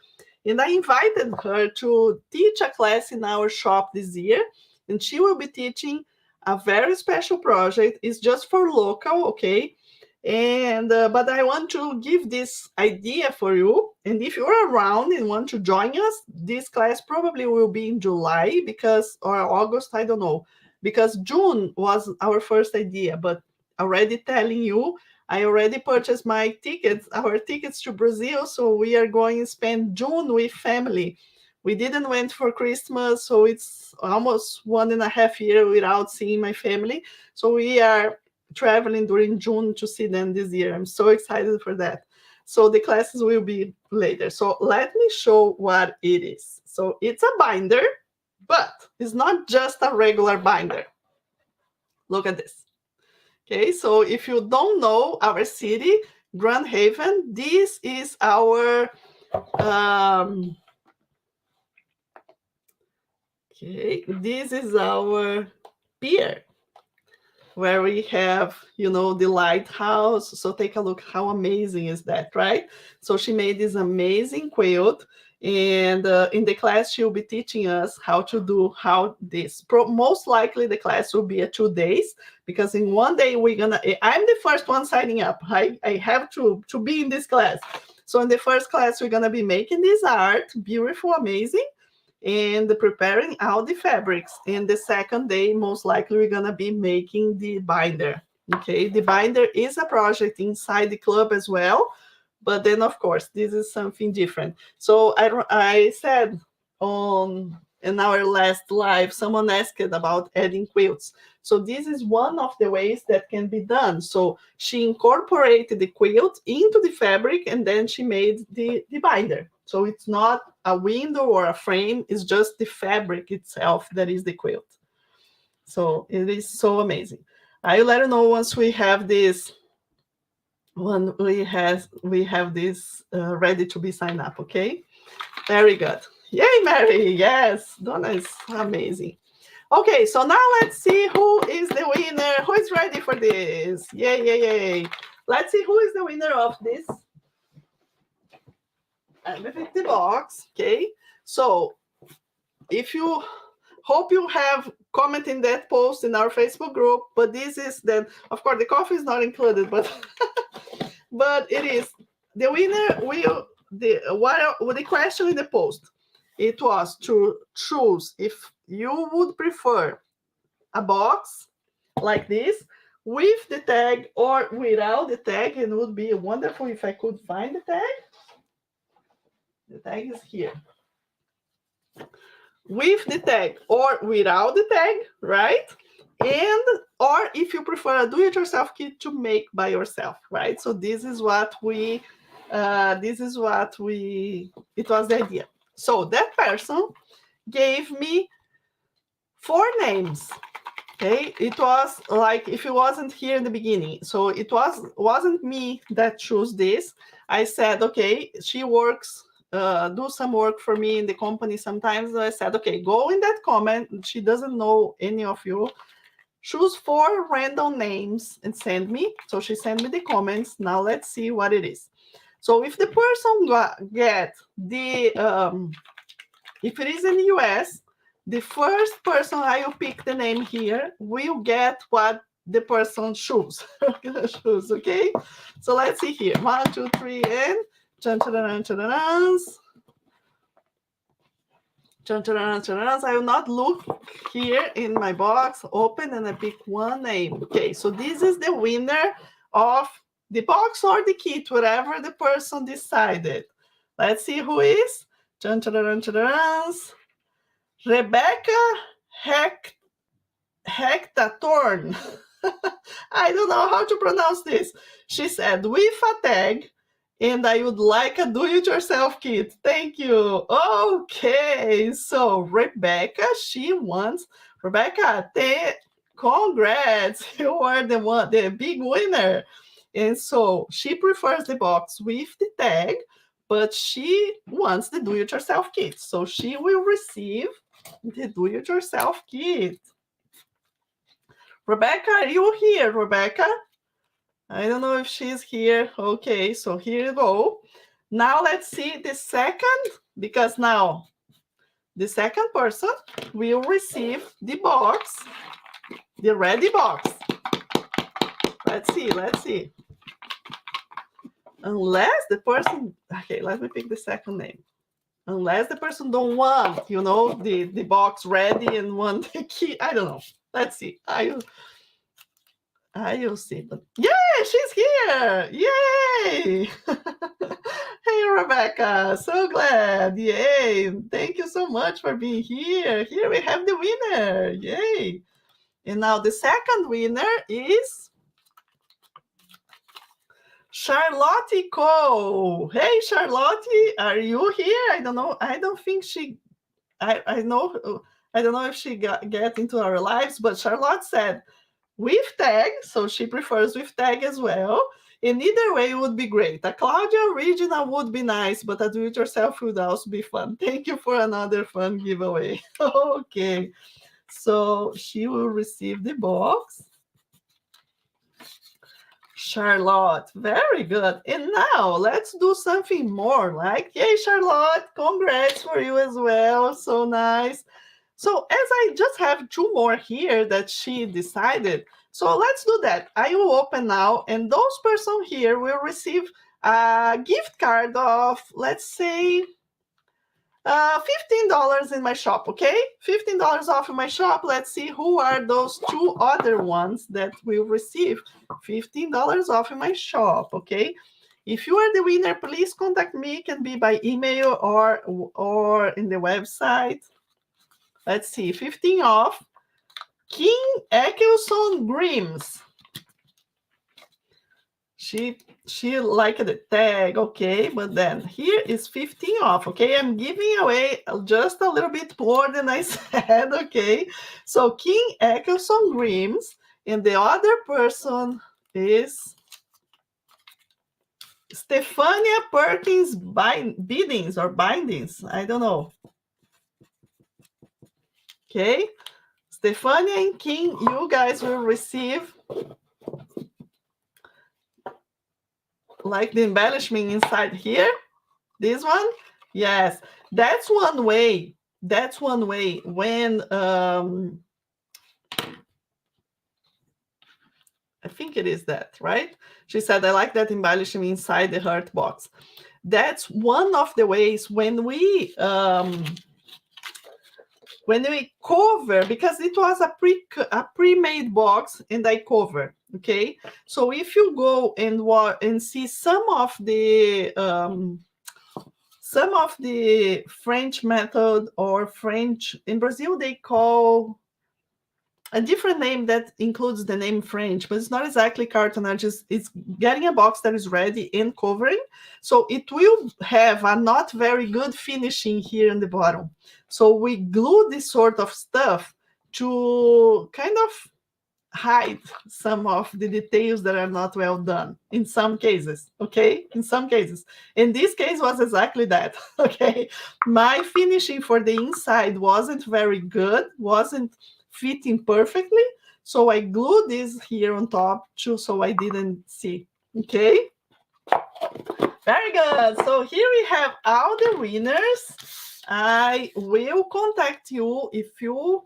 And I invited her to teach a class in our shop this year, and she will be teaching a very special project. It's just for local, okay? And but I want to give this idea for you. And if you're around and want to join us, this class probably will be in July or August, I don't know, because June was our first idea. But already telling you, I already purchased our tickets to Brazil. So we are going to spend June with family. We didn't went for Christmas, so it's almost 1.5 years without seeing my family. So we are traveling during June to see them this year. I'm so excited for that. So the classes will be later. So let me show what it is. So it's a binder, but it's not just a regular binder. Look at this. Okay, so if you don't know our city, Grand Haven, this is our okay, this is our pier where we have, you know, the lighthouse. So take a look, how amazing is that, right? So she made this amazing quilt, and in the class she'll be teaching us how to do how this. Most likely the class will be 2 days, because in 1 day we're gonna. I'm the first one signing up. I have to be in this class. So in the first class we're gonna be making this art, beautiful, amazing, and preparing all the fabrics. And the second day, most likely, we're gonna be making the binder. Okay, the binder is a project inside the club as well, but then of course this is something different. So I said on in our last live, someone asked about adding quilts. So this is one of the ways that can be done. So she incorporated the quilt into the fabric, and then she made the binder. So it's not a window or a frame, it's just the fabric itself that is the quilt. So it is so amazing. I'll let you know once we have this, when we have this ready to be signed up, okay? Very good. Yay, Mary. Yes, Donna is amazing. Okay, so now let's see who is the winner. Who is ready for this? Yay, yay, yay. Let's see who is the winner of this M50 box. Okay, so if you hope you have comment in that post in our Facebook group, but this is then, of course, the coffee is not included, but but it is the winner. Will the question in the post? It was to choose if you would prefer a box like this with the tag or without the tag. And it would be wonderful if I could find the tag. The tag is here. With the tag or without the tag, right? And or if you prefer a do-it-yourself kit to make by yourself, right? So this is what it was the idea. So that person gave me 4 names. Okay, it was like if it wasn't here in the beginning. So it wasn't me that chose this. I said, okay, she works, do some work for me in the company sometimes. I said, okay, go in that comment. She doesn't know any of you. Choose 4 random names and send me. So she sent me the comments. Now let's see what it is. So if the person get the, if it is in the US, the first person I will pick the name here will get what the person choose. Okay? So let's see here. 1, 2, 3, and I will not look here in my box, open, and I pick one name. Okay, so this is the winner of the box or the kit, whatever the person decided. Let's see who is. Rebecca Hectatorn. I don't know how to pronounce this. She said, with a tag, and I would like a do-it-yourself kit. Thank you. Okay, so Rebecca, she wants, Rebecca, congrats. You are the big winner. And so she prefers the box with the tag, but she wants the do-it-yourself kit. So she will receive the do-it-yourself kit. Rebecca, are you here, Rebecca? I don't know if she's here. Okay, so here you go. Now let's see the second, because now the second person will receive the box, the ready box. Let's see. Unless the person, okay, let me pick the second name. Unless the person don't want, you know, the box ready and want the key. I don't know. Let's see. I'll see. But yeah, she's here. Yay! Hey, Rebecca. So glad. Yay. Thank you so much for being here. Here we have the winner. Yay. And now the second winner is Charlotte Cole. Hey, Charlotte, are you here? I don't know. I don't think she, I don't know if she get into our lives, but Charlotte said, with tag, so she prefers with tag as well. And either way would be great. A Claudia original would be nice, but a do-it-yourself would also be fun. Thank you for another fun giveaway. Okay, so she will receive the box. Charlotte, very good. And now let's do something more. Like, yay, Charlotte, congrats for you as well. So nice. So as I just have two more here that she decided, so let's do that. I will open now, and those person here will receive a gift card of, let's say, $15 in my shop, okay? $15 off in my shop. Let's see who are those two other ones that will receive $15 off in my shop, okay? If you are the winner, please contact me. It can be by email or in the website. Let's see, 15 off. Kim Ekelson Grims. She liked the tag, okay, but then here is 15 off, okay? I'm giving away just a little bit more than I said, okay? So Kim Ekelson Grims, and the other person is Stefania Perkins Bindings or Bindings, I don't know. Okay, Stefania and Kim, you guys will receive like the embellishment inside here. This one, yes, that's one way. That's one way when I think it is that, right? She said, I like that embellishment inside the heart box. That's one of the ways when we cover, because it was a pre-made box and I cover, okay? So if you go and see some of the French method or French, in Brazil they call a different name that includes the name French, but it's not exactly cartonnage. It's getting a box that is ready and covering. So it will have a not very good finishing here in the bottom. So we glue this sort of stuff to kind of hide some of the details that are not well done in some cases, okay? In some cases. In this case was exactly that, okay? My finishing for the inside wasn't very good, wasn't fitting perfectly. So I glued this here on top too, so I didn't see, okay? Very good. So here we have all the winners. I will contact you if you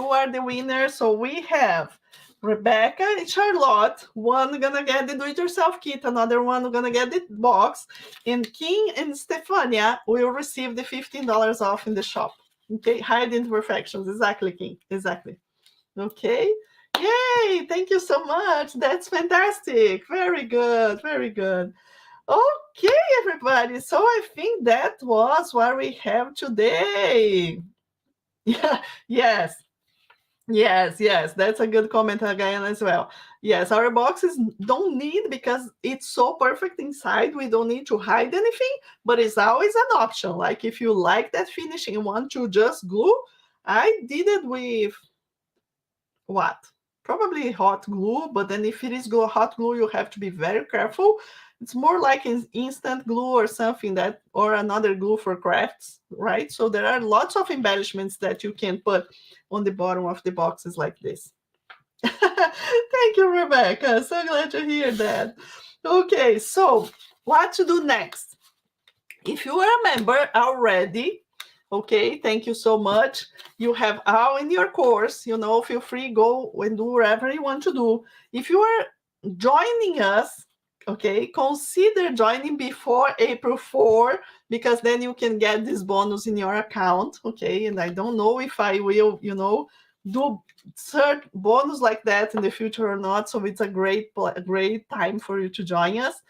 are the winner. So we have Rebecca and Charlotte. One gonna get the do-it-yourself kit, another one gonna get the box, and Kim and Stefania will receive the $15 off in the shop. Okay, hide imperfections. Exactly, Kim. Exactly. Okay. Yay! Thank you so much. That's fantastic. Very good. Very good. Okay, everybody. So I think that was what we have today. Yeah. Yes. Yes, that's a good comment again as well. Yes, our boxes don't need, because it's so perfect inside, we don't need to hide anything, but it's always an option. Like if you like that finishing and want to just glue, I did it with what? Probably hot glue, but then if it is hot glue, you have to be very careful. It's more like an instant glue or something that, or another glue for crafts, right? So there are lots of embellishments that you can put on the bottom of the boxes like this. Thank you, Rebecca. So glad to hear that. Okay, so what to do next? If you are a member already, okay, thank you so much. You have all in your course, feel free, go and do whatever you want to do. If you are joining us, okay, consider joining before April 4, because then you can get this bonus in your account, okay? And I don't know if I will, do certain bonus like that in the future or not. So it's a great time for you to join us.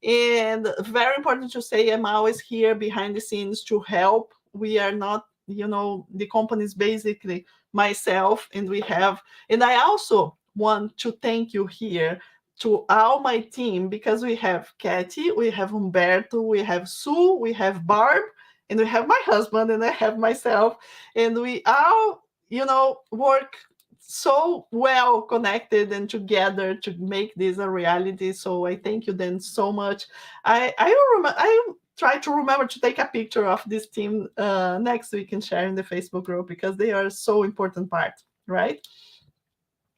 And very important to say, I'm always here behind the scenes to help. We are not, the company is basically myself, and I also want to thank you here to all my team, because we have Katie, we have Humberto, we have Sue, we have Barb, and we have my husband, and I have myself, and we all, work so well connected and together to make this a reality. So I thank you then so much. I try to remember to take a picture of this team next week and share in the Facebook group, because they are so important part, right?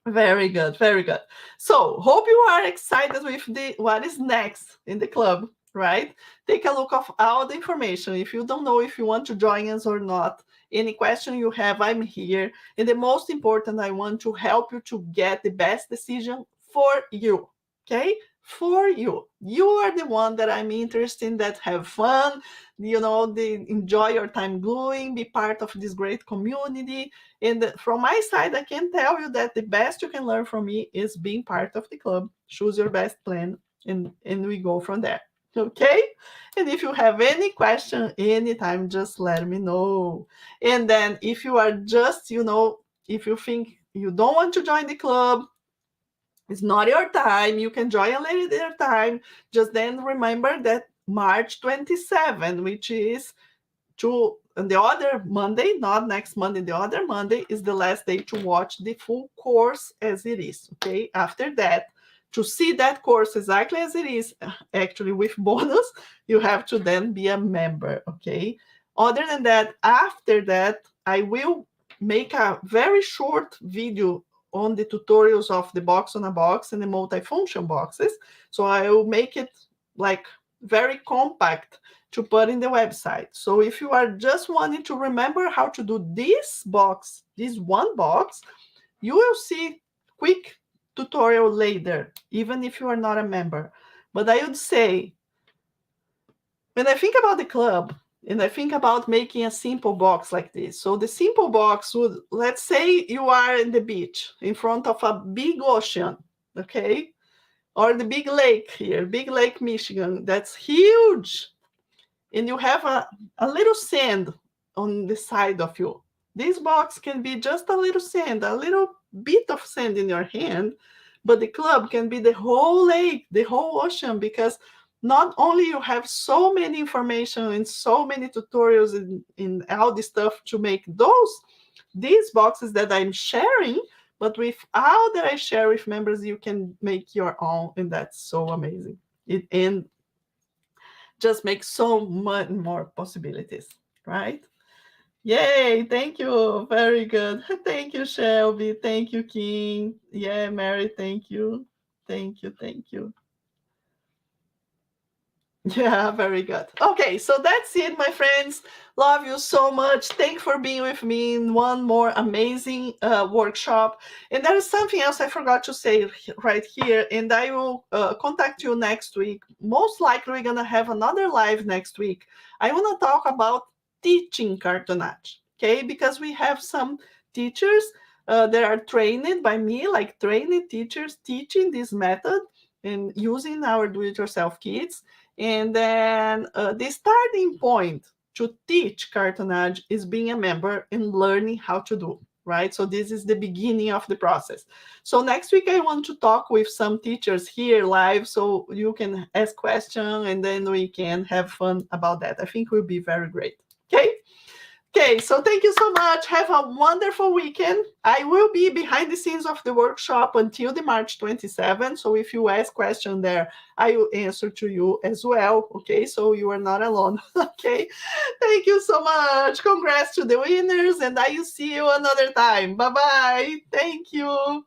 Very good, very good. So hope you are excited with the what is next in the club, right? Take a look of all the information. If you don't know if you want to join us or not, any question you have, I'm here. And the most important, I want to help you to get the best decision for you. Okay? For you. You are the one that I'm interested in, that have fun, enjoy your time gluing, be part of this great community. And from my side, I can tell you that the best you can learn from me is being part of the club. Choose your best plan, and we go from there. Okay? And if you have any question anytime, just let me know. And then if you are just, if you think you don't want to join the club, it's not your time, you can join a later time. Just then remember that March 27, which is the other Monday, not next Monday, the other Monday is the last day to watch the full course as it is. Okay. After that, to see that course exactly as it is, actually with bonus, you have to then be a member. Okay. Other than that, after that, I will make a very short video on the tutorials of the box on a box and the multifunction boxes. So I will make it like very compact to put in the website. So if you are just wanting to remember how to do this box, this one box, you will see quick tutorial later, even if you are not a member. But I would say, when I think about the club, and I think about making a simple box like this. So the simple box would, let's say you are in the beach in front of a big ocean, okay? Or the big lake here, Big Lake, Michigan, that's huge. And you have a little sand on the side of you. This box can be just a little sand, a little bit of sand in your hand, but the club can be the whole lake, the whole ocean, because not only you have so many information and so many tutorials in all this stuff to make these boxes that I'm sharing, but with all that I share with members, you can make your own, and that's so amazing. And just makes so much more possibilities, right? Yay, thank you. Very good. Thank you, Shelby. Thank you, King. Yeah, Mary, thank you. Thank you, thank you. Yeah, very good. Okay, so that's it, my friends. Love you so much. Thank you for being with me in one more amazing workshop. And there is something else I forgot to say right here, and I will contact you next week. Most likely, we're going to have another live next week. I want to talk about teaching cartonnage, okay? Because we have some teachers that are trained by me, like trained teachers teaching this method and using our do-it-yourself kits. And then the starting point to teach cartonnage is being a member and learning how to do, right? So this is the beginning of the process. So next week, I want to talk with some teachers here live, so you can ask questions and then we can have fun about that. I think will be very great. Okay. Okay, so thank you so much. Have a wonderful weekend. I will be behind the scenes of the workshop until the March 27. So if you ask question there, I will answer to you as well. Okay, so you are not alone. Okay, thank you so much. Congrats to the winners, and I will see you another time. Bye-bye. Thank you.